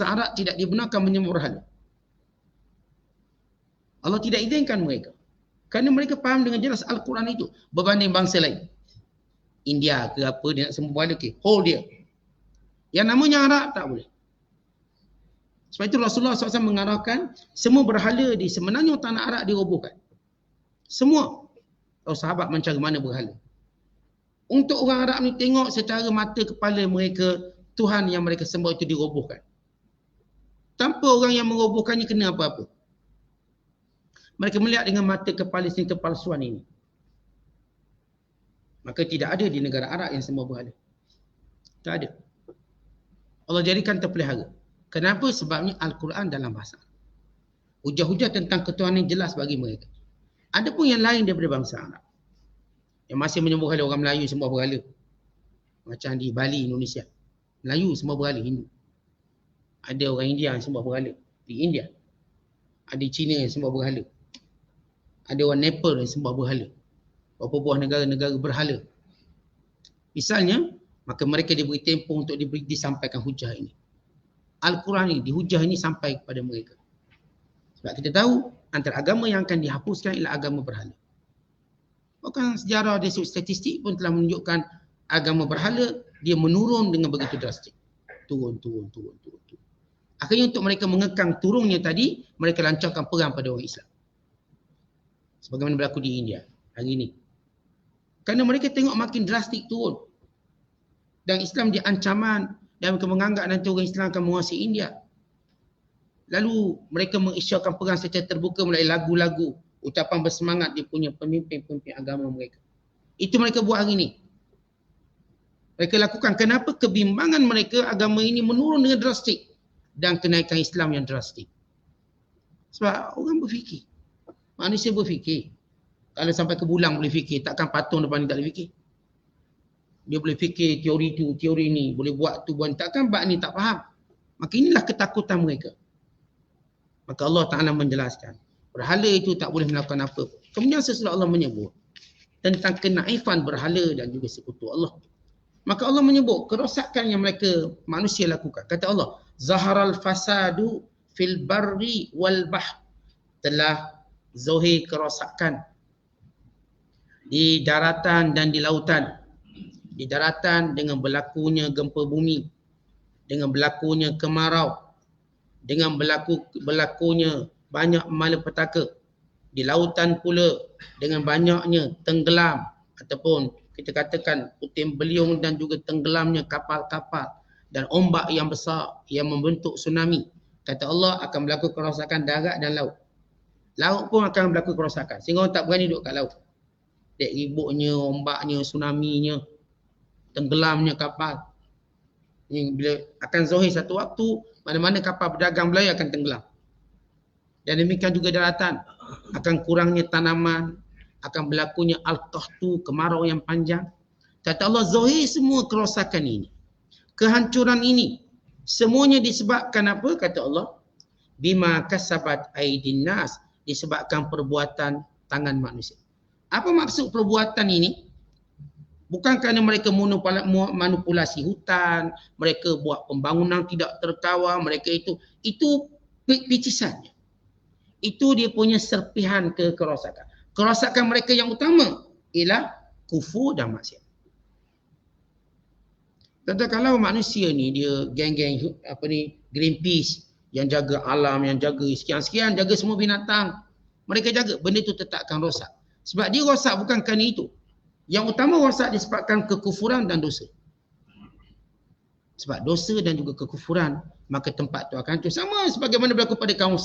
Arab tidak dibenarkan menyembah berhala. Allah tidak izinkan mereka. Kerana mereka faham dengan jelas Al-Quran itu berbanding bangsa lain. India ke apa, dia nak sembah berhala ke, hold dia. Yang namanya Arab tak boleh. Sebab itu Rasulullah SAW mengarahkan semua berhala di semenanjung tanah Arab dirobohkan. Semua. Kalau sahabat mencari mana berhala. Untuk orang Arab ni tengok secara mata kepala mereka, Tuhan yang mereka sembah itu dirobohkan. Tanpa orang yang merobohkannya kena apa-apa. Mereka melihat dengan mata kepala sini kepalsuan ini. Maka tidak ada di negara Arab yang sembah berhala. Tak ada. Allah jadikan terpelihara. Kenapa? Sebabnya Al-Quran dalam bahasa Arab. Hujah-hujah tentang ketuhanan jelas bagi mereka. Ada pun yang lain daripada bangsa Arab. Yang masih menyembah berhala, orang Melayu sembah berhala. Macam di Bali, Indonesia. Melayu sembah berhala, Hindu. Ada orang India yang sembah berhala di India. Ada Cina yang sembah berhala. Ada orang Nepal yang sembah berhala. Beberapa buah negara-negara berhala. Misalnya, maka mereka diberi tempoh untuk disampaikan hujah ini. Al-Quran ini, hujah ini sampai kepada mereka. Sebab kita tahu, antara agama yang akan dihapuskan ialah agama berhala. Bahkan sejarah dari sudut statistik pun telah menunjukkan agama berhala, dia menurun dengan begitu drastik. Turun. Akhirnya untuk mereka mengekang turunnya tadi, mereka lancarkan perang pada orang Islam. Sebagaimana berlaku di India hari ini. Kerana mereka tengok makin drastik turun. Dan Islam dia ancaman dan mereka menganggap nanti orang Islam akan menguasai India. Lalu mereka mengisyaratkan perang secara terbuka melalui lagu-lagu ucapan bersemangat dia punya pemimpin-pemimpin agama mereka. Itu mereka buat hari ini. Mereka lakukan. Kenapa? Kebimbangan mereka agama ini menurun dengan drastik dan kenaikan Islam yang drastik. Sebab orang berfikir. Manusia berfikir. Kalau sampai ke bulan boleh fikir, takkan patung depan ni tak boleh fikir. Dia boleh fikir teori tu, teori ni, boleh buat tu, buat takkan bab ni tak faham. Maka inilah ketakutan mereka. Maka Allah Ta'ala menjelaskan, berhala itu tak boleh melakukan apa. Kemudian sesudah Allah menyebut tentang kenaifan berhala dan juga sekutu Allah. Maka Allah menyebut kerosakan yang mereka manusia lakukan. Kata Allah, zaharal fasadu fil barri wal bahr. Telah zahir kerosakan di daratan dan di lautan. Di daratan dengan berlakunya gempa bumi, dengan berlakunya kemarau, dengan berlakunya banyak malapetaka. Di lautan pula dengan banyaknya tenggelam ataupun kita katakan puting beliung dan juga tenggelamnya kapal-kapal dan ombak yang besar yang membentuk tsunami. Kata Allah akan berlaku kerosakan darat dan laut. Laut pun akan berlaku kerosakan sehingga orang tak berani duduk kat laut. Dek ributnya, ombaknya, tsunaminya, tenggelamnya kapal. Ini bila akan zahir satu waktu, mana-mana kapal berdagang berlayar akan tenggelam. Dan demikian juga daratan. Akan kurangnya tanaman, akan berlakunya al-qahtu, kemarau yang panjang. Kata Allah, zahir semua kerosakan ini. Kehancuran ini. Semuanya disebabkan apa? Kata Allah, bima kasabat aidin nas. Disebabkan perbuatan tangan manusia. Apa maksud perbuatan ini? Bukan kerana mereka manipulasi hutan, mereka buat pembangunan tidak terkawal, mereka itu picisannya. Itu dia punya serpihan ke kerosakan. Kerosakan mereka yang utama ialah kufur dan maksiat. Contoh kalau manusia ni dia geng-geng Greenpeace yang jaga alam, yang jaga sekian-sekian, jaga semua binatang. Mereka jaga, benda itu tetap akan rosak. Sebab dia rosak bukan kerana itu. Yang utama rosak disebabkan kekufuran dan dosa. Sebab dosa dan juga kekufuran, maka tempat itu akan hancur. Sama sebagaimana berlaku pada kaum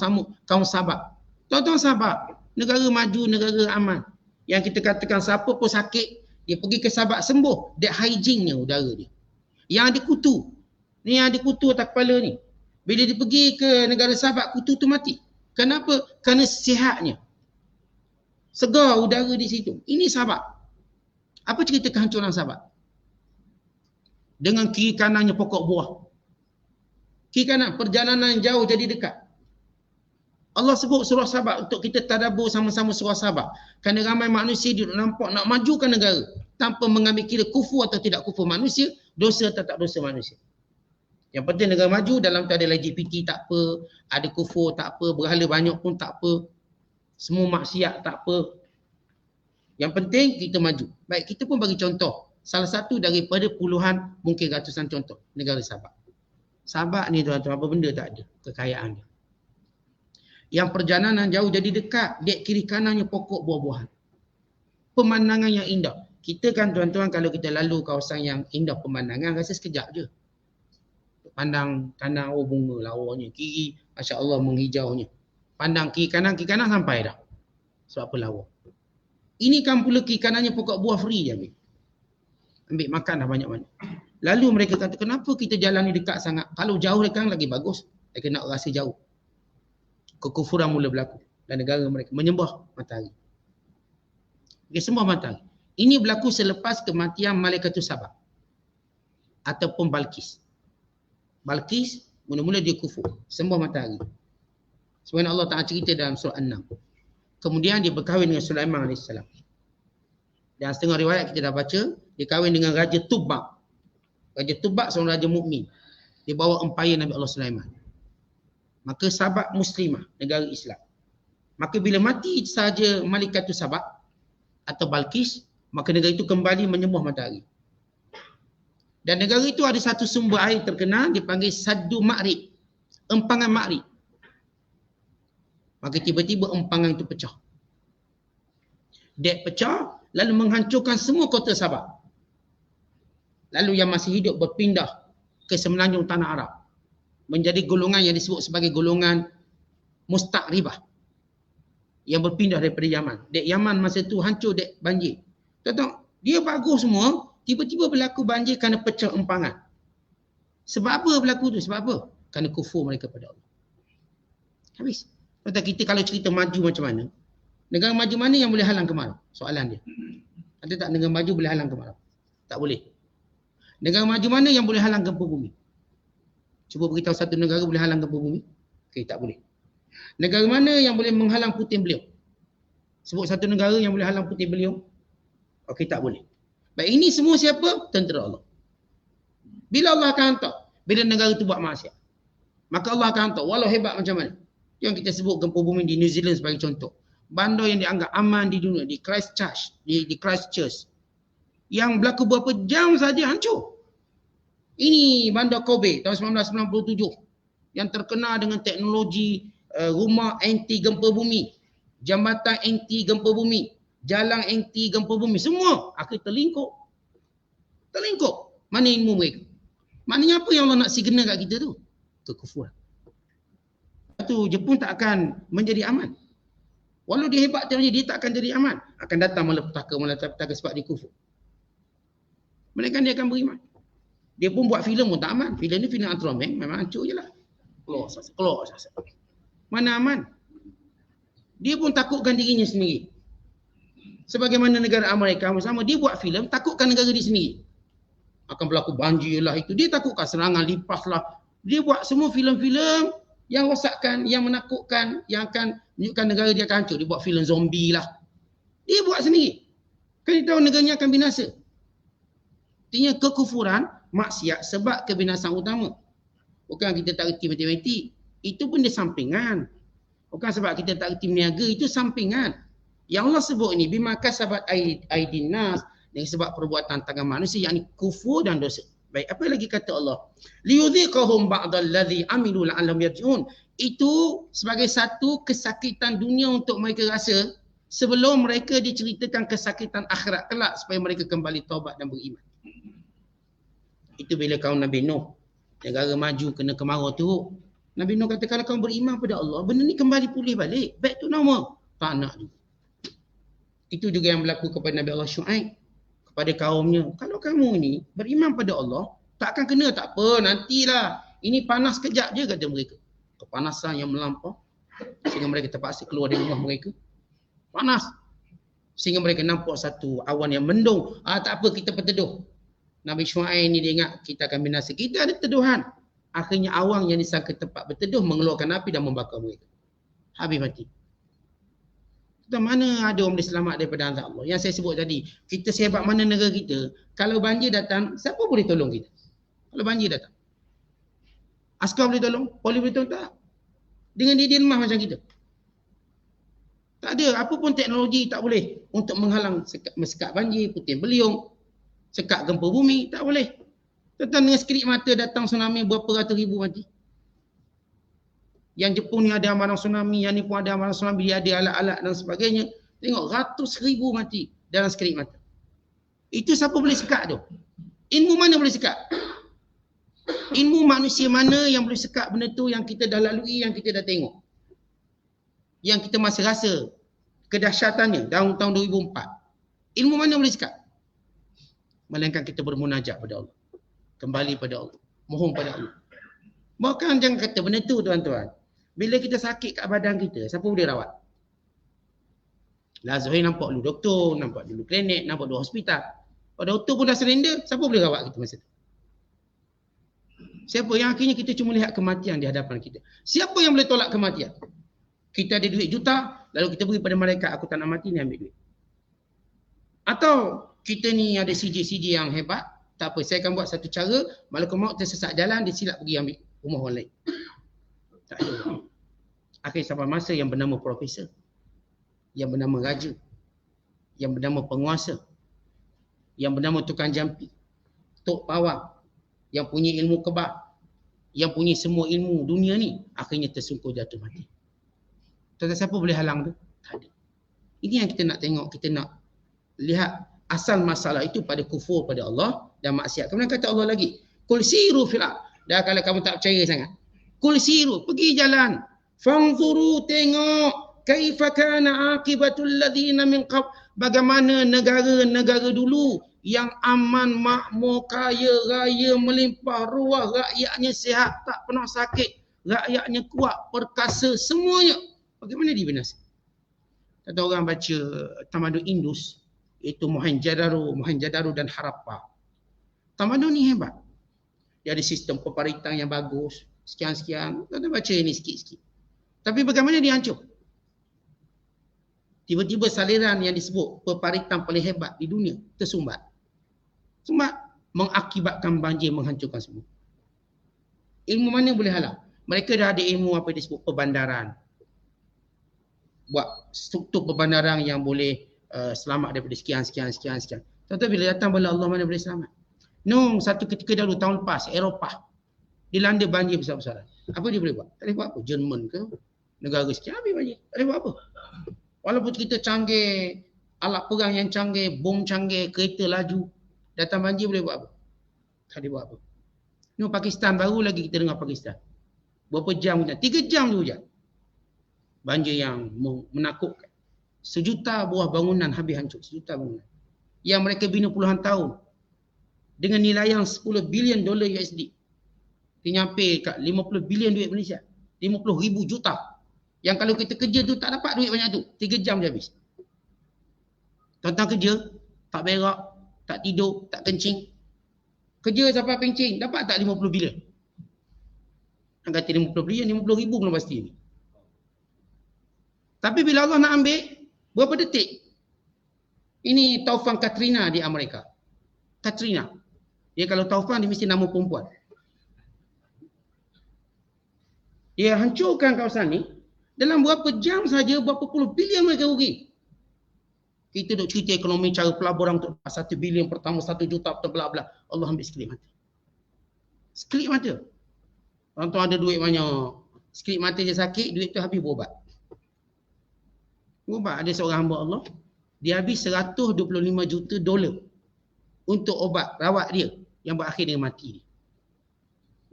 Sabak. Tuan-tuan Sabak, negara maju, negara aman. Yang kita katakan siapa pun sakit, dia pergi ke Sabak sembuh. Dia hygiene-nya udara dia. Yang ada kutu. Ni yang ada kutu atas kepala ni. Bila dia pergi ke negara Sabak, kutu tu mati. Kenapa? Kerana sihatnya. Segar udara di situ. Ini Sabak. Apa cerita kehancuran Sabak? Dengan kiri kanannya pokok buah. Kiri kanan, perjalanan yang jauh jadi dekat. Allah sebut surah Sabak untuk kita tadabbur sama-sama surah Sabak. Kerana ramai manusia dia nampak nak majukan negara tanpa mengambil kira kufur atau tidak kufur manusia, dosa atau tak dosa manusia. Yang penting negara maju dalam tu ada LGBT tak apa, ada kufur tak apa, berhala banyak pun tak apa. Semua maksiat tak apa. Yang penting kita maju. Baik, kita pun bagi contoh. Salah satu daripada puluhan, mungkin ratusan contoh. Negara Sabak. Sabak ni tuan-tuan, apa benda tak ada. Kekayaan dia. Yang perjalanan jauh jadi dekat. Dek kiri kanannya pokok buah-buahan. Pemandangan yang indah. Kita kan tuan-tuan kalau kita lalu kawasan yang indah pemandangan, rasa sekejap je. Pandang kanan, oh bunga lawanya. Kiri, Masya Allah menghijaunya. Pandang kiri kanan sampai dah. Sebab apa lawa. Ini kan pula kiri kanannya pokok buah free je ambil. Ambil makan dah banyak-banyak. Lalu mereka kata, kenapa kita jalan ni dekat sangat? Kalau jauh dekat lagi bagus. Mereka nak rasa jauh. Kekufuran mula berlaku. Dan negara mereka menyembah matahari. Mereka sembah matahari. Ini berlaku selepas kematian Malaikatus Sabak. Ataupun Balqis. Balqis, mula-mula dia kufur. Sembah matahari. Sebenarnya Allah Ta'ala cerita dalam surah An-Nam. Kemudian dia berkahwin dengan Sulaiman AS. Dan setengah riwayat kita dah baca, dia kahwin dengan Raja Tubak. Raja Tubak seorang raja mukmin. Dia bawa empayar Nabi Allah Sulaiman. Maka Sabak muslimah, negara Islam. Maka bila mati sahaja Malaikatus Sabak atau Balqis, maka negara itu kembali menyembah matahari. Dan negara itu ada satu sumber air terkenal, dipanggil Saddu Ma'rib. Empangan Ma'rib. Maka tiba-tiba empangan itu pecah. Dek pecah, lalu menghancurkan semua kota Sabak. Lalu yang masih hidup berpindah ke semenanjung tanah Arab. Menjadi golongan yang disebut sebagai golongan Musta'ribah. yang berpindah daripada Yaman. Dek Yaman masa tu hancur dek banjir. Tengok, dia bagus semua, tiba-tiba berlaku banjir kerana pecah empangan. Sebab apa berlaku tu? Sebab apa? Kerana kufur mereka pada Allah. Habis. Kata kita kalau cerita maju macam mana? Negara maju mana yang boleh halang kemarau? Soalan dia. Ada tak negara maju boleh halang kemarau? Tak boleh. Negara maju mana yang boleh halang gempa bumi? Cuba beritahu satu negara boleh halang gempa bumi. Okey, tak boleh. Negara mana yang boleh menghalang puting beliung? Sebut satu negara yang boleh halang puting beliung. Okey, tak boleh. Baik, ini semua siapa? Tentera Allah. Bila Allah akan hantar? Bila negara tu buat maksiat. Maka Allah akan hantar. Walau hebat macam mana. Yang kita sebut gempa bumi di New Zealand sebagai contoh. Bandar yang dianggap aman di dunia. Di Christchurch. Di Christchurch. Yang berlaku beberapa jam saja hancur. Ini bandar Kobe tahun 1997. Yang terkenal dengan teknologi rumah anti gempa bumi. Jambatan anti gempa bumi. Jalan anti gempa bumi. Semua akhir terlingkup. Terlingkup. Mana ilmu mereka? Maknanya apa yang Allah nak signa kat kita tu? Kekufuran. Itu Jepun tak akan menjadi aman. Walau dia hebat dia tak akan jadi aman. Akan datang malapetaka sebab dia kufur. Melainkan dia akan beriman. Dia pun buat filem pun tak aman. Filem ni filem Ultraman memang hancur je lah. Keluar sasa. Mana aman? Dia pun takutkan dirinya sendiri. Sebagaimana negara Amerika sama, dia buat filem takutkan negara dia sendiri. Akan berlaku banjir lah itu. Dia takutkan serangan lipas lah. Dia buat semua filem-filem yang rosakkan, yang menakutkan, yang akan menunjukkan negara dia akan hancur. Dia buat filem zombie lah. Dia buat sendiri. Kan dia tahu negaranya akan binasa. Artinya kekufuran, maksiat sebab kebinasan utama. Bukan kita tak reti matematik. Itu pun dia sampingan. Bukan sebab kita tak reti meniaga, itu sampingan. Yang Allah sebut ini, bima kasabat aidin nas, dengan sebab perbuatan tangan manusia, yakni kufur dan dosa. Baik, apa lagi kata Allah? Liyudhiqahum ba'dallazi amilu la'allahum yarji'un. Itu sebagai satu kesakitan dunia untuk mereka rasa sebelum mereka diceritakan kesakitan akhirat kelak supaya mereka kembali taubat dan beriman. Itu bila kaum Nabi Nuh, negara maju kena kemarau teruk. Nabi Nuh kata kalau kamu beriman pada Allah, benda ni kembali pulih balik. Back to normal. Tak nak juga. Itu juga yang berlaku kepada Nabi Allah Syuaib. Kepada kaumnya. Kalau kamu ni beriman pada Allah, tak akan kena, tak apa, nantilah. Ini panas kejap je kata mereka. Kepanasan yang melampau. Sehingga mereka terpaksa keluar dari rumah mereka. Panas. Sehingga mereka nampak satu awan yang mendung. Tak apa, kita berteduh. Nabi Syuaib ni dia ingat kita akan binasa. Kita ada teduhan. Akhirnya awang yang disangka tempat berteduh mengeluarkan api dan membakar mereka. Habis mati. Dan mana ada orang boleh selamat daripada azab Allah? Yang saya sebut tadi, kita sehebat mana negara kita, kalau banjir datang, siapa boleh tolong kita? Kalau banjir datang. Askar boleh tolong? Polis boleh tolong? Tak. Dengan dia lemah macam kita. Tak ada. Apa pun teknologi tak boleh untuk menghalang sekat banjir, puting beliung, sekat gempa bumi, tak boleh. Tentang dengan sekelip mata datang tsunami berapa ratus ribu mati. Yang Jepun ni ada amaran tsunami, yang ni pun ada amaran tsunami, dia ada alat-alat dan sebagainya. Tengok ratus ribu mati dalam sekelip mata. Itu siapa boleh sekat tu? Ilmu mana boleh sekat? Ilmu manusia mana yang boleh sekat benda tu yang kita dah lalui, yang kita dah tengok. Yang kita masih rasa kedahsyatannya dalam tahun 2004. Ilmu mana boleh sekat? Melainkan kita bermunajat pada Allah. Kembali pada Allah. Mohon pada Allah. Bahkan jangan kata benda tu tuan-tuan. Bila kita sakit kat badan kita, siapa boleh rawat? Lah Zuhair nampak dulu doktor, nampak dulu klinik, nampak dulu hospital. Kalau doktor pun dah surrender, siapa boleh rawat kita masa tu? Siapa yang akhirnya kita cuma lihat kematian di hadapan kita? Siapa yang boleh tolak kematian? Kita ada duit juta, lalu kita beri pada malaikat, aku tak nak mati ni ambil duit. Atau kita ni ada CJ yang hebat, tak apa, saya akan buat satu cara, malaikat maut tersesat jalan, dia silap pergi ambil rumah orang lain. Tak ada. Akhir sampai masa yang bernama profesor, yang bernama raja, yang bernama penguasa, yang bernama tukang jampi, tok pawang, yang punya ilmu kebal, yang punya semua ilmu dunia ni, akhirnya tersungkur jatuh mati. Tuan-tuan, siapa boleh halang tu? Tak ada. Ini yang kita nak tengok, kita nak lihat asal masalah itu pada kufur pada Allah dan maksiat. Kemudian kata Allah lagi, Qul siru fil ardh. Dah kalau kamu tak percaya sangat, Qul siru, pergi jalan. Fanzuru, tengok kaifa kana aqibatul ladzina min qabl, bagaimana negara-negara dulu yang aman, makmur, kaya raya, melimpah ruah, rakyatnya sihat, tak pernah sakit, rakyatnya kuat, perkasa, semuanya. Bagaimana dibinasa? Ada orang baca tamadun Indus, iaitu Mohenjo-daro dan Harappa. Tamadun ni hebat. Dia ada sistem pemerintahan yang bagus, sekian-sekian. Kita baca ini sikit-sikit. Tapi bagaimana dia hancur? Tiba-tiba saliran yang disebut pemerintahan paling hebat di dunia tersumbat. Sumbat mengakibatkan banjir, menghancurkan semua. Ilmu mana boleh halang? Mereka dah ada ilmu apa disebut perbandaran. Buat struktur perbandaran yang boleh selamat daripada sekian. Tetapi bila datang bala Allah, mana boleh selamat? No, satu ketika dahulu tahun lepas, Eropah dilanda banjir besar-besaran. Apa dia boleh buat? Tak boleh buat apa? Jerman ke? Negara sekian habis banjir. Tak boleh buat apa? Walaupun kita canggih, alat perang yang canggih, bom canggih, kereta laju, datang banjir boleh buat apa? Tak boleh buat apa. No, Pakistan, baru lagi kita dengar Pakistan. Berapa jam hujan? 3 jam je hujan. Banjir yang menakutkan. 1 juta buah bangunan habis hancur. 1 juta bangunan. Yang mereka bina puluhan tahun. Dengan nilai yang 10 bilion dolar USD. Dia nyampe kat 50 bilion duit Malaysia. 50,000 juta. Yang kalau kita kerja tu tak dapat duit banyak tu. 3 jam je habis. Tuan-tuan kerja, tak berak, tak tidur, tak kencing. Kerja sampai kencing, dapat tak 50 bilion? Yang kata 50 bilion, 50,000 belum pasti ni. Tapi bila Allah nak ambil, berapa detik? Ini taufan Katrina di Amerika. Katrina. Dia kalau taufan, dia mesti nama perempuan. Dia hancurkan kawasan ni. Dalam berapa jam saja, berapa puluh bilion mereka rugi. Kita duk cerita ekonomi, cara pelaburan untuk 1 bilion pertama, 1 juta, bla-bla. Allah ambil sekelip mata. Sekelip mata. Tuan-tuan ada duit banyak. Sekelip mata je sakit, duit tu habis berubat. Ubat, ada seorang hamba Allah, dia habis 125 juta dolar untuk obat rawat dia yang berakhir dengan mati dia.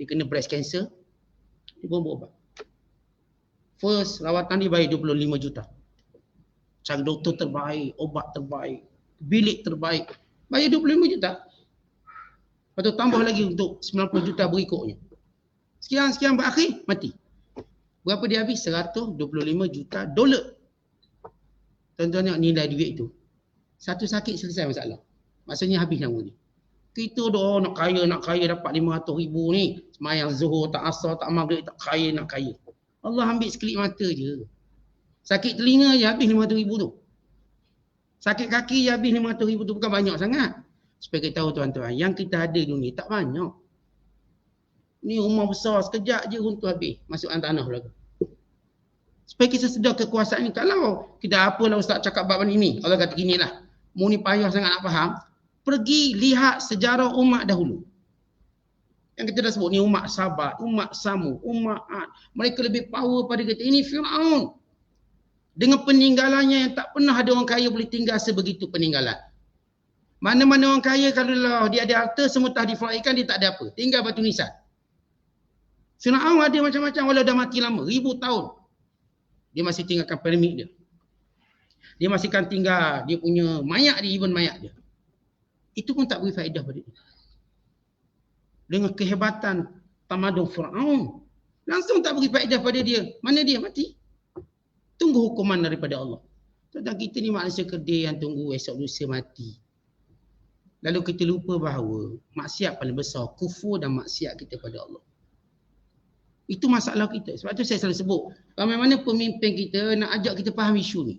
Dia kena breast cancer, dia pun berubat. First rawatan dia bayar 25 juta. Cari doktor terbaik, obat terbaik, bilik terbaik, bayar 25 juta. Lepas tu tambah lagi untuk 90 juta berikutnya. Sekian berakhir, mati. Berapa dia habis? 125 juta dolar. Tuan-tuan tengok nilai duit tu. Satu sakit selesai masalah. Maksudnya habis nama dia. Kita dah nak kaya dapat 500,000 ni. Semayang zuhur, tak asar, tak maghrib, tak kaya, nak kaya. Allah ambil sekelip mata je. Sakit telinga je habis 500,000 tu. Sakit kaki je habis 500,000 tu. Bukan banyak sangat. Supaya kita tahu tuan-tuan, yang kita ada dunia tak banyak. Ni rumah besar, sekejap je runtuh habis. Masukkan tanah belakang. Supaya kita sedar kekuasaan ni. Kalau kita apalah Ustaz cakap bab ini, Allah kata ginilah. Mu ni payah sangat nak faham. Pergi lihat sejarah umat dahulu. Yang kita dah sebut ni umat Sabat, umat Samud, umat Ad. Mereka lebih power pada kita. Ini Fir'aun. Dengan peninggalannya yang tak pernah ada orang kaya boleh tinggal sebegitu peninggalan. Mana-mana orang kaya kalau dia ada harta semua tak difraikan, dia tak ada apa. Tinggal batu nisan. Fir'aun ada macam-macam walau dah mati lama, 1000 tahun. Dia masih tinggalkan piramid dia. Dia masih akan tinggal dia punya mayat dia, even mayat dia. Itu pun tak beri faedah pada dia. Dengan kehebatan tamadun Fir'aun, langsung tak beri faedah pada dia. Mana dia? Mati. Tunggu hukuman daripada Allah. Tentang kita ni manusia kerdil yang tunggu esok lusa mati. Lalu kita lupa bahawa maksiat paling besar, kufur dan maksiat kita pada Allah. Itu masalah kita. Sebab tu saya selalu sebut, ramai mana pemimpin kita nak ajak kita faham isu ni.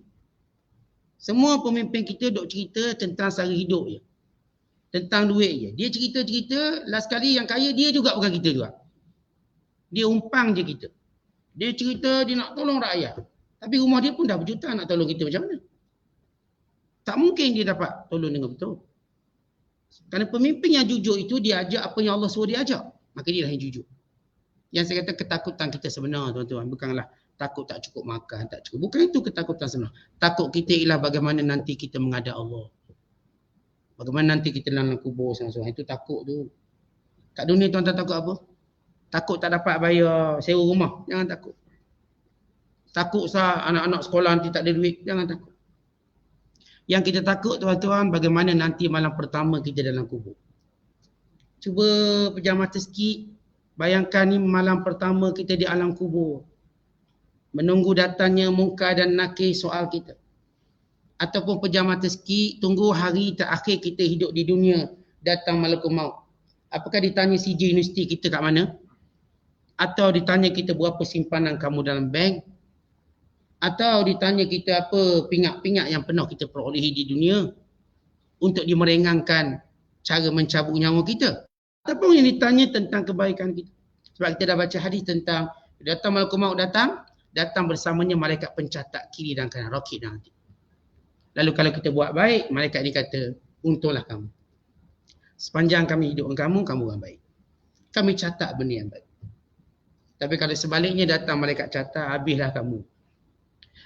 Semua pemimpin kita duk cerita tentang sara hidup je. Tentang duit je. Dia cerita-cerita, last kali yang kaya dia juga bukan kita juga. Dia umpang je kita. Dia cerita dia nak tolong rakyat. Tapi rumah dia pun dah berjuta, nak tolong kita macam mana? Tak mungkin dia dapat tolong dengan betul. Kerana pemimpin yang jujur itu dia ajak apa yang Allah suruh dia ajak. Maka dia lah yang jujur. Yang saya kata ketakutan kita sebenar tuan-tuan. Bukanlah takut tak cukup makan, tak cukup. Bukan itu ketakutan sebenar. Takut kita ialah bagaimana nanti kita menghadap Allah. Bagaimana nanti kita dalam kubur seorang-seorang. Itu takut tu. Kat dunia tuan-tuan takut apa? Takut tak dapat bayar sewa rumah. Jangan takut. Takut sah anak-anak sekolah nanti tak ada duit. Jangan takut. Yang kita takut tuan-tuan, bagaimana nanti malam pertama kita dalam kubur. Cuba pejam mata sikit. Bayangkan ni malam pertama kita di alam kubur. Menunggu datangnya Munkar dan Nakir soal kita. Ataupun pejam mata sikit, tunggu hari terakhir kita hidup di dunia, datang malakul maut. Apakah ditanya CJ Universiti kita kat mana? Atau ditanya kita berapa simpanan kamu dalam bank? Atau ditanya kita apa pingat-pingat yang pernah kita perolehi di dunia untuk dimerengangkan cara mencabut nyawa kita. Ataupun yang ditanya tentang kebaikan kita. Sebab kita dah baca hadis tentang datang malakul maut datang bersamanya malaikat pencatat kiri dan kanan, rakib dan atid. Lalu kalau kita buat baik, malaikat ni kata, untunglah kamu. Sepanjang kami hidup dengan kamu orang baik. Kami catat benda yang baik. Tapi kalau sebaliknya datang malaikat catat, habislah kamu.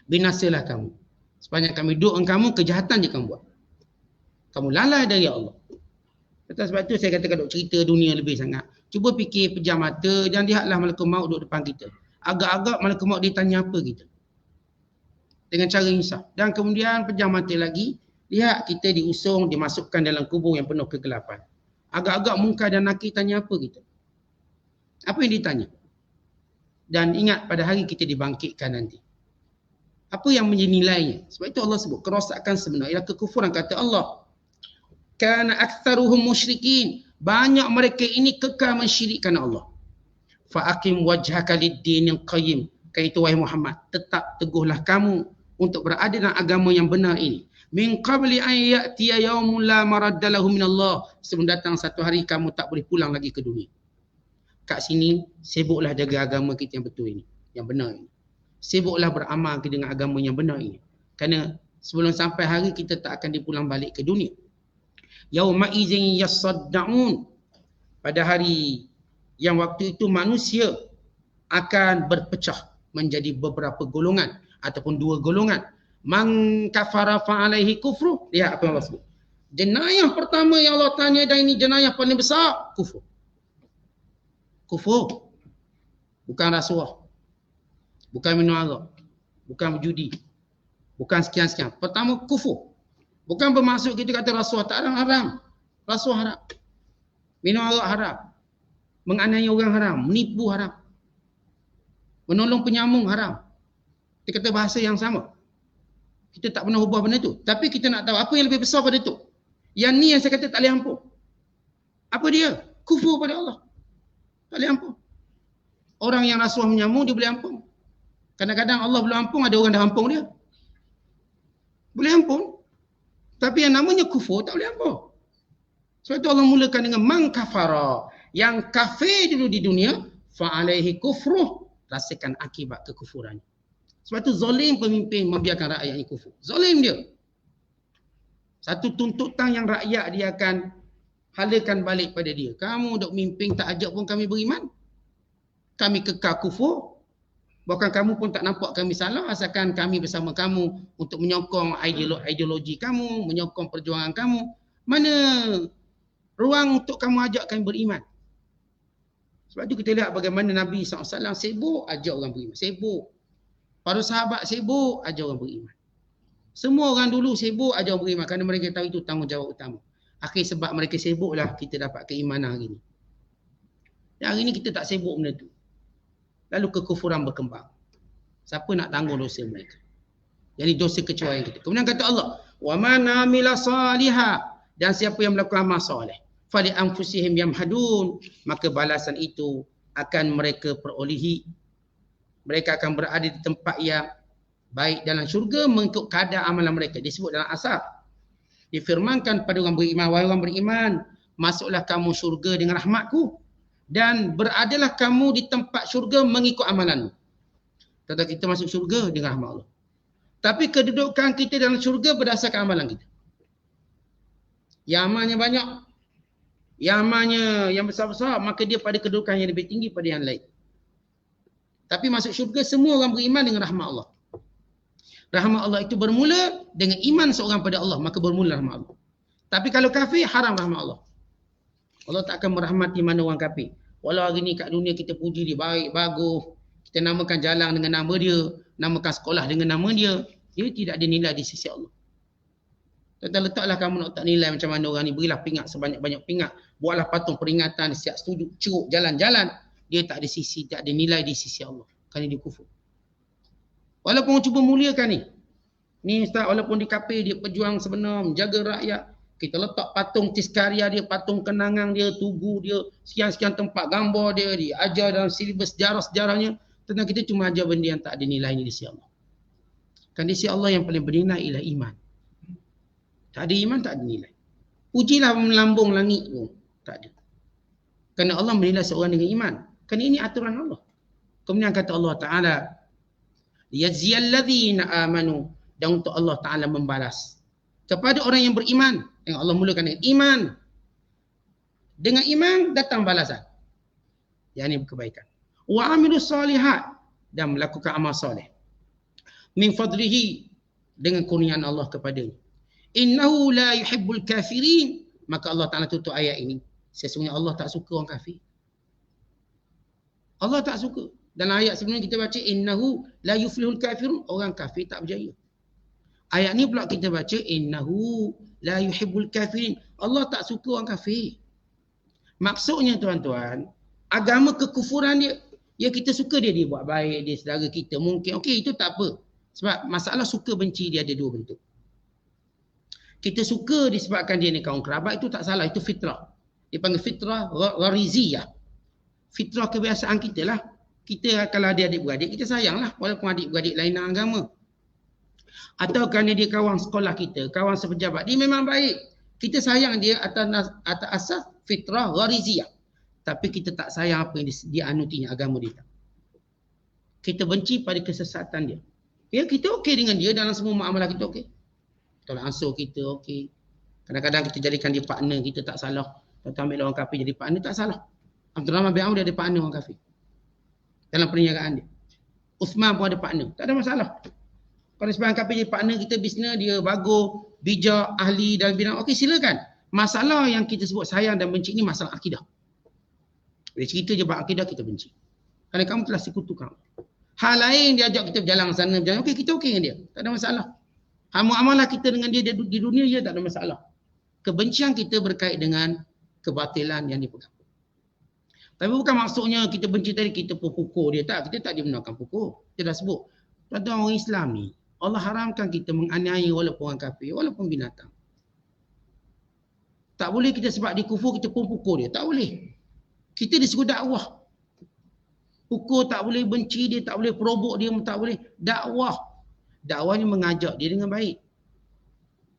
Binasalah kamu. Sepanjang kami hidup dengan kamu, kejahatan je kamu buat. Kamu lalai dari Allah. Sebab tu saya katakan duk cerita dunia lebih sangat. Cuba fikir pejam mata, jangan lihatlah malakul maut duduk depan kita. Agak-agak malakul maut dia tanya apa kita. Dengan cara insaf. Dan kemudian pejam mata lagi, lihat kita diusung, dimasukkan dalam kubur yang penuh kegelapan. Agak-agak Munkar dan Nakir tanya apa kita. Apa yang ditanya? Dan ingat pada hari kita dibangkitkan nanti. Apa yang menjadi nilainya? Sebab itu Allah sebut kerosakan sebenar ialah kekufuran. Kata Allah, kana aktsaruhum musyrikin. Banyak mereka ini kekal mensyirikkan Allah. Fa aqim wajhaka lid-dinil qayyim. Kata itu wahai Muhammad, tetap teguhlah kamu untuk berada dalam agama yang benar ini. Min qabli an ya'tiya yaumun la maradda lahu min Allah. Sebelum datang satu hari kamu tak boleh pulang lagi ke dunia. Kat sini sibuklah jaga agama kita yang betul ini, yang benar ini. Sibuklah beramal dengan agama yang benar ini. Kerana sebelum sampai hari kita tak akan dipulang balik ke dunia. Yauma idzin yasaddaun. Pada hari yang waktu itu manusia akan berpecah menjadi beberapa golongan ataupun dua golongan. Man kafara fa alaihi kufru. Lihat apa yang Allah sebut. Jenayah pertama yang Allah tanya, dan ini jenayah paling besar, kufur. Kufur. Bukan rasuah. Bukan minum arak. Bukan berjudi. Bukan sekian-sekian. Pertama, kufur. Bukan bermaksud kita kata rasuah tak ada, haram. Rasuah haram. Minum arak haram. Menganiaya orang haram. Menipu haram. Menolong penyambung haram. Kita kata bahasa yang sama. Kita tak pernah ubah benda tu. Tapi kita nak tahu apa yang lebih besar pada tu. Yang ni yang saya kata tak boleh ampun. Apa dia? Kufur pada Allah. Tak boleh ampun. Orang yang rasuah menyambung dia boleh ampun. Kadang-kadang Allah belum ampun, ada orang dah ampun dia. Boleh ampun. Tapi yang namanya kufur tak boleh ampun. Sebab itu Allah mulakan dengan man kafara. Yang kafir dulu di dunia, fa'alaihi kufruh. Rasakan akibat kekufurannya. Sebab itu zalim pemimpin membiarkan rakyatnya kufur. Zalim dia. Satu tuntutan yang rakyat dia akan halakan balik pada dia. Kamu duk mimpin tak ajak pun kami beriman. Kami kekal kufur. Bahkan kamu pun tak nampak kami salah asalkan kami bersama kamu untuk menyokong ideologi kamu, menyokong perjuangan kamu. Mana ruang untuk kamu ajak kami beriman? Sebab itu kita lihat bagaimana Nabi SAW sibuk ajak orang beriman. Sibuk. Para sahabat sibuk ajak orang beriman. Semua orang dulu sibuk ajak orang beriman kerana mereka tahu itu tanggungjawab utama. Akhir sebab mereka sibuklah kita dapat keimanan hari ini. Dan hari ini kita tak sibuk benda tu. Lalu kekufuran berkembang. Siapa nak tanggung dosa mereka? Jadi dosa kecuaian kita. Kemudian kata Allah, wa man amila salihah, dan siapa yang melakukan amal soleh, fali anfusihim yamhadun, maka balasan itu akan mereka perolehi. Mereka akan berada di tempat yang baik dalam syurga mengikut kadar amalan mereka. Disebut dalam Asar. Difirmankan pada orang beriman, wahai orang beriman, masuklah kamu syurga dengan rahmatku, dan beradalah kamu di tempat syurga mengikut amalanmu. Kata kita masuk syurga dengan rahmat Allah. Tapi kedudukan kita dalam syurga berdasarkan amalan kita. Yang amalnya banyak, yang amalnya yang besar-besar, maka dia pada kedudukan yang lebih tinggi pada yang lain. Tapi masuk syurga semua orang beriman dengan rahmat Allah. Rahmat Allah itu bermula dengan iman seorang pada Allah, maka bermula rahmat Allah. Tapi kalau kafir, haram rahmat Allah. Allah tak akan merahmati mana orang kafir. Walau hari ni kat dunia kita puji dia baik, bagus. Kita namakan jalan dengan nama dia. namakan sekolah dengan nama dia, dia tidak ada nilai di sisi Allah. Tuan-tuan, letaklah kamu nak tak nilai macam mana orang ni, berilah pingat sebanyak-banyak pingat, buatlah patung peringatan, siap setuju, ceruk, jalan-jalan, dia tak ada nilai di sisi Allah, kerana dia kufur. Walaupun orang cuba muliakan ni ustaz, walaupun di kafe dia pejuang sebenar, menjaga rakyat, kita letak patung Tiskaria dia, patung kenangan dia, tugu dia, sekian-sekian tempat gambar dia, diajar dalam silibus sejarah-sejarahnya, tentang kita cuma ajar benda yang tak ada nilai ni di sisi Allah. Kan di sisi Allah yang paling bernilai ialah iman. Tak ada iman, tak ada nilai. Pujilah melambung langit tu, tak ada. Kerana Allah menilai seorang dengan iman. Kerana ini aturan Allah. Kemudian kata Allah Ta'ala, liyajziyalladzina amanu, dan untuk Allah Ta'ala membalas kepada orang yang beriman. Yang Allah mulakan dengan iman. Dengan iman datang balasan. Yang ini kebaikan. Wa amilus solihat, dan melakukan amal soleh. Min fadlihi, dengan kurniaan Allah kepadanya. Innahu la yuhibbul kafirin. Maka Allah Ta'ala tutup ayat ini. Sesungguhnya Allah tak suka orang kafir. Allah tak suka. Dalam ayat sebelum kita baca, innahu la yuflihul kafirun. Orang kafir tak berjaya. Ayat ni pula kita baca, innahu la yuhibbul kafirin. Allah tak suka orang kafir. Maksudnya tuan-tuan, agama kekufuran dia, ya kita suka dia buat baik, dia saudara kita mungkin. Okey, itu tak apa. Sebab masalah suka benci dia ada dua bentuk. Kita suka disebabkan dia ni kaum kerabat, itu tak salah, itu fitrah. Dia panggil fitrah ghariziyah. Fitrah kebiasaan kita lah. Kita kalau ada adik-beradik, kita sayang lah, walaupun adik-beradik lain agama. Atau kerana dia kawan sekolah kita, kawan sepejabat, dia memang baik. Kita sayang dia atas asas fitrah ghariziyah. Tapi kita tak sayang apa yang dia anutinya, agama dia. Kita benci pada kesesatan dia. Ya, kita okey dengan dia dalam semua muamalah kita okey. Kalau ansur kita okey. Kadang-kadang kita jadikan dia partner, kita tak salah. Kalau ambil orang kafir jadi partner, tak salah. Abdul Rahman bin Auf dia ada partner orang kafir dalam perniagaan dia. Uthman pun ada partner, tak ada masalah. Kalau sebahagian kafir jadi partner kita bisnes, dia bagus, bijak, ahli dalam bidang, okey silakan. Masalah yang kita sebut sayang dan benci ni masalah akidah. Bila cerita je bab akidah, kita benci. Kerana kamu telah sekutukan. Hal lain dia ajak kita berjalan sana, berjalan, okey kita okey dengan dia, tak ada masalah. Muamalah kita dengan dia di dunia dia tak ada masalah. Kebencian kita berkait dengan kebatilan yang dipegang. Tapi bukan maksudnya kita benci tadi kita pukul dia. Tak, kita tak dibenarkan pukul. Kita dah sebut. Tuan-tuan, orang Islam ni, Allah haramkan kita menganiaya walaupun orang kafir, walaupun binatang. Tak boleh kita sebab dia kufur kita pun pukul dia. Tak boleh. Kita disuruh dakwah. Pukul tak boleh, benci dia tak boleh, perobok dia tak boleh. Dakwah. Dakwahnya mengajak dia dengan baik.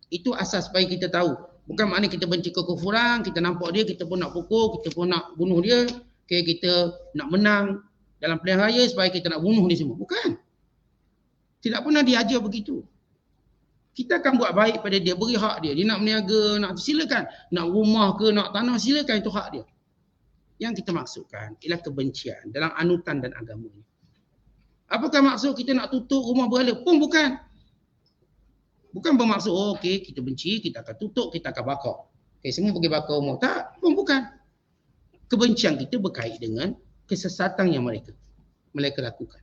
Itu asas supaya kita tahu. Bukan maknanya kita benci kekufuran, kita nampak dia, kita pun nak pukul, kita pun nak bunuh dia. Okay, kita nak menang dalam pilihan raya supaya kita nak bunuh dia semua. Bukan. Tidak pernah diajar begitu. Kita akan buat baik pada dia, beri hak dia. Dia nak berniaga, nak silakan. Nak rumah ke, nak tanah, silakan, itu hak dia. Yang kita maksudkan ialah kebencian dalam anutan dan agama ini. Apakah maksud kita nak tutup rumah berhala? Pun bukan. Bukan bermaksud, oh, okey, kita benci, kita akan tutup, kita akan bakar. Okay, semua pergi bakar rumah. Tak, pun bukan. Kebencian kita berkait dengan kesesatan yang mereka lakukan.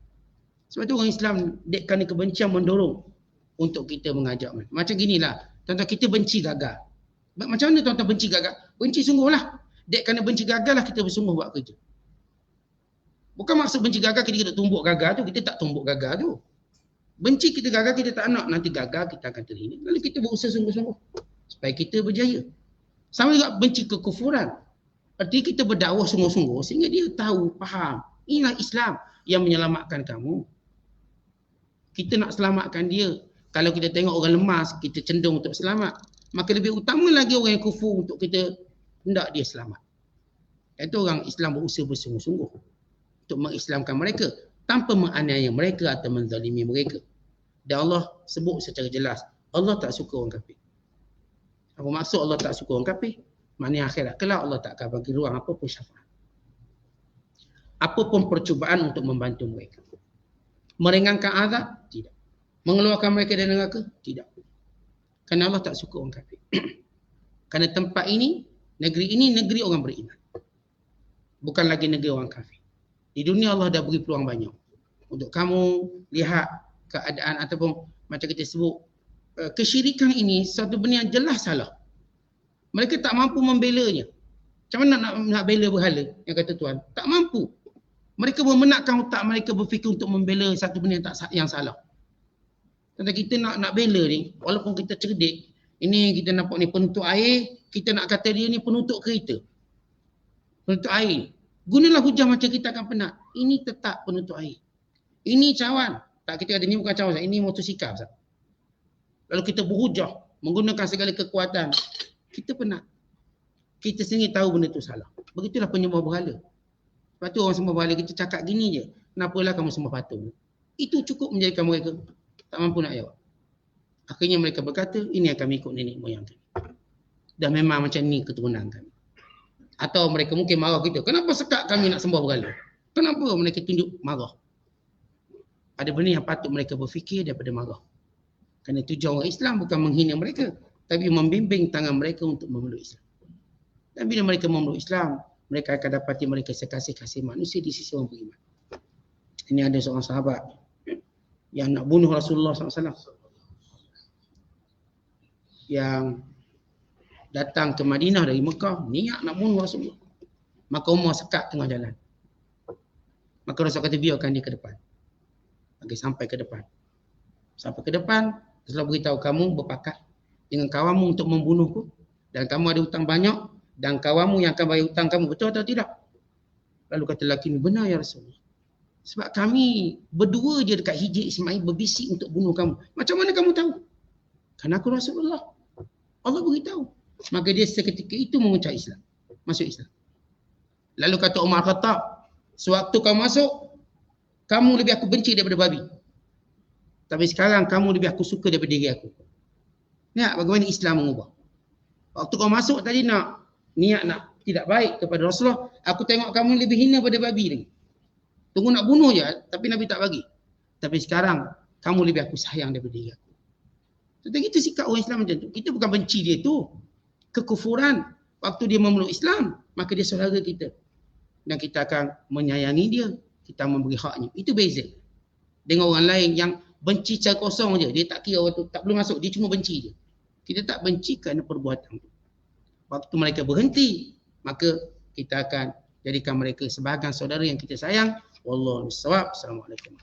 Sebab itu orang Islam, kerana kebencian mendorong untuk kita mengajak. Macam ginilah, tuan-tuan, kita benci gagal. Macam mana tuan-tuan benci gagal? Benci sungguhlah. Kerana benci gagal lah kita bersungguh buat kerja. Bukan maksud benci gagal kita tumbuk gagal tu, kita tak tumbuk gagal tu. Benci kita gagal, kita tak nak. Nanti gagal, kita akan terhina. Lalu kita berusaha sungguh-sungguh supaya kita berjaya. Sama juga benci kekufuran. Artinya kita berdakwah sungguh-sungguh sehingga dia tahu, faham. Inilah Islam yang menyelamatkan kamu. Kita nak selamatkan dia. Kalau kita tengok orang lemas, kita cenderung untuk selamat. Maka lebih utama lagi orang yang kufur untuk kita hendak dia selamat. Itu orang Islam berusaha bersungguh-sungguh untuk mengislamkan mereka tanpa menganiaya mereka atau menzalimi mereka. Dan Allah sebut secara jelas, Allah tak suka orang kafir. Apa maksud Allah tak suka orang kafir? Maknanya akhirat kelak Allah tak akan bagi ruang apa pun syafaat. Apa pun percubaan untuk membantu mereka. Meringankan azab? Tidak. Mengeluarkan mereka dari neraka? Tidak. Kerana Allah tak suka orang kafir. Kerana tempat ini, negeri ini negeri orang beriman. Bukan lagi negeri orang kafir. Di dunia Allah dah beri peluang banyak. untuk kamu lihat keadaan ataupun macam kita sebut kesyirikan ini satu benda yang jelas salah. Mereka tak mampu membelanya. Macam mana nak bela berhala yang kata Tuhan? Tak mampu. Mereka memenatkan otak mereka berfikir untuk membela satu benda yang salah. Tentang kita nak bela ni, walaupun kita cerdik, ini kita nampak ni penutup air, kita nak kata dia ni penutup kereta. Penutup air. Gunalah hujah macam kita akan penat. Ini tetap penutup air. Ini cawan. Tak, kita kata ni bukan cawan, ini motosikal. Lalu kita berhujah, menggunakan segala kekuatan. Kita penat. Kita sendiri tahu benda tu salah. Begitulah penyembah berhala. Lepas tu orang sembah berhala kita cakap gini je. Kenapalah kamu sembah patung? Itu cukup menjadikan mereka tak mampu nak jawab. Akhirnya mereka berkata, ini yang kami ikut nenek moyang kami. Dah memang macam ni keturunan kami. Atau mereka mungkin marah kita. Kenapa sekat kami nak sembah berhala? Kenapa mereka tunjuk marah? Ada benda yang patut mereka berfikir daripada marah. Kerana tujuan orang Islam bukan menghina mereka, tapi membimbing tangan mereka untuk memeluk Islam. Dan bila mereka memeluk Islam, mereka akan dapati mereka sekasih-kasih manusia di sisi orang beriman. Ini ada seorang sahabat yang nak bunuh Rasulullah SAW. Yang datang ke Madinah dari Mekah, niat nak bunuh Rasulullah. Maka Umar sekat tengah jalan. Maka Rasul kata biarkan dia ke depan. Bagi sampai ke depan. Sampai ke depan, Rasulullah beritahu kamu berpakat dengan kawanmu untuk membunuhku. Dan kamu ada hutang banyak. Dan kawanmu yang akan bayar hutang kamu, betul atau tidak? Lalu kata lelaki ini, benar ya Rasulullah. Sebab kami berdua je dekat Hijr Ismail berbisik untuk bunuh kamu. Macam mana kamu tahu? Kerana aku Rasulullah. Allah beritahu. Maka dia seketika itu mengucap Islam. Masuk Islam. Lalu kata Umar Khattab, sewaktu kau masuk, kamu lebih aku benci daripada babi. Tapi sekarang kamu lebih aku suka daripada diri aku. Lihat bagaimana Islam mengubah. Waktu kau masuk tadi niat nak tidak baik kepada Rasulullah, aku tengok kamu lebih hina daripada babi lagi. Tunggu nak bunuh je, tapi Nabi tak bagi. Tapi sekarang, kamu lebih aku sayang daripada diri aku. Tetapi itu sikap orang Islam macam tu. Kita bukan benci dia tu. Kekufuran, waktu dia memeluk Islam, maka dia saudara kita. Dan kita akan menyayangi dia. Kita memberi haknya. Itu beza. Dengan orang lain yang benci secara kosong je. Dia tak kira orang tu, tak perlu masuk. Dia cuma benci je. Kita tak benci kerana perbuatan tu. Waktu mereka berhenti, maka kita akan jadikan mereka sebahagian saudara yang kita sayang. Wallahu a'lam bishawab. Assalamualaikum.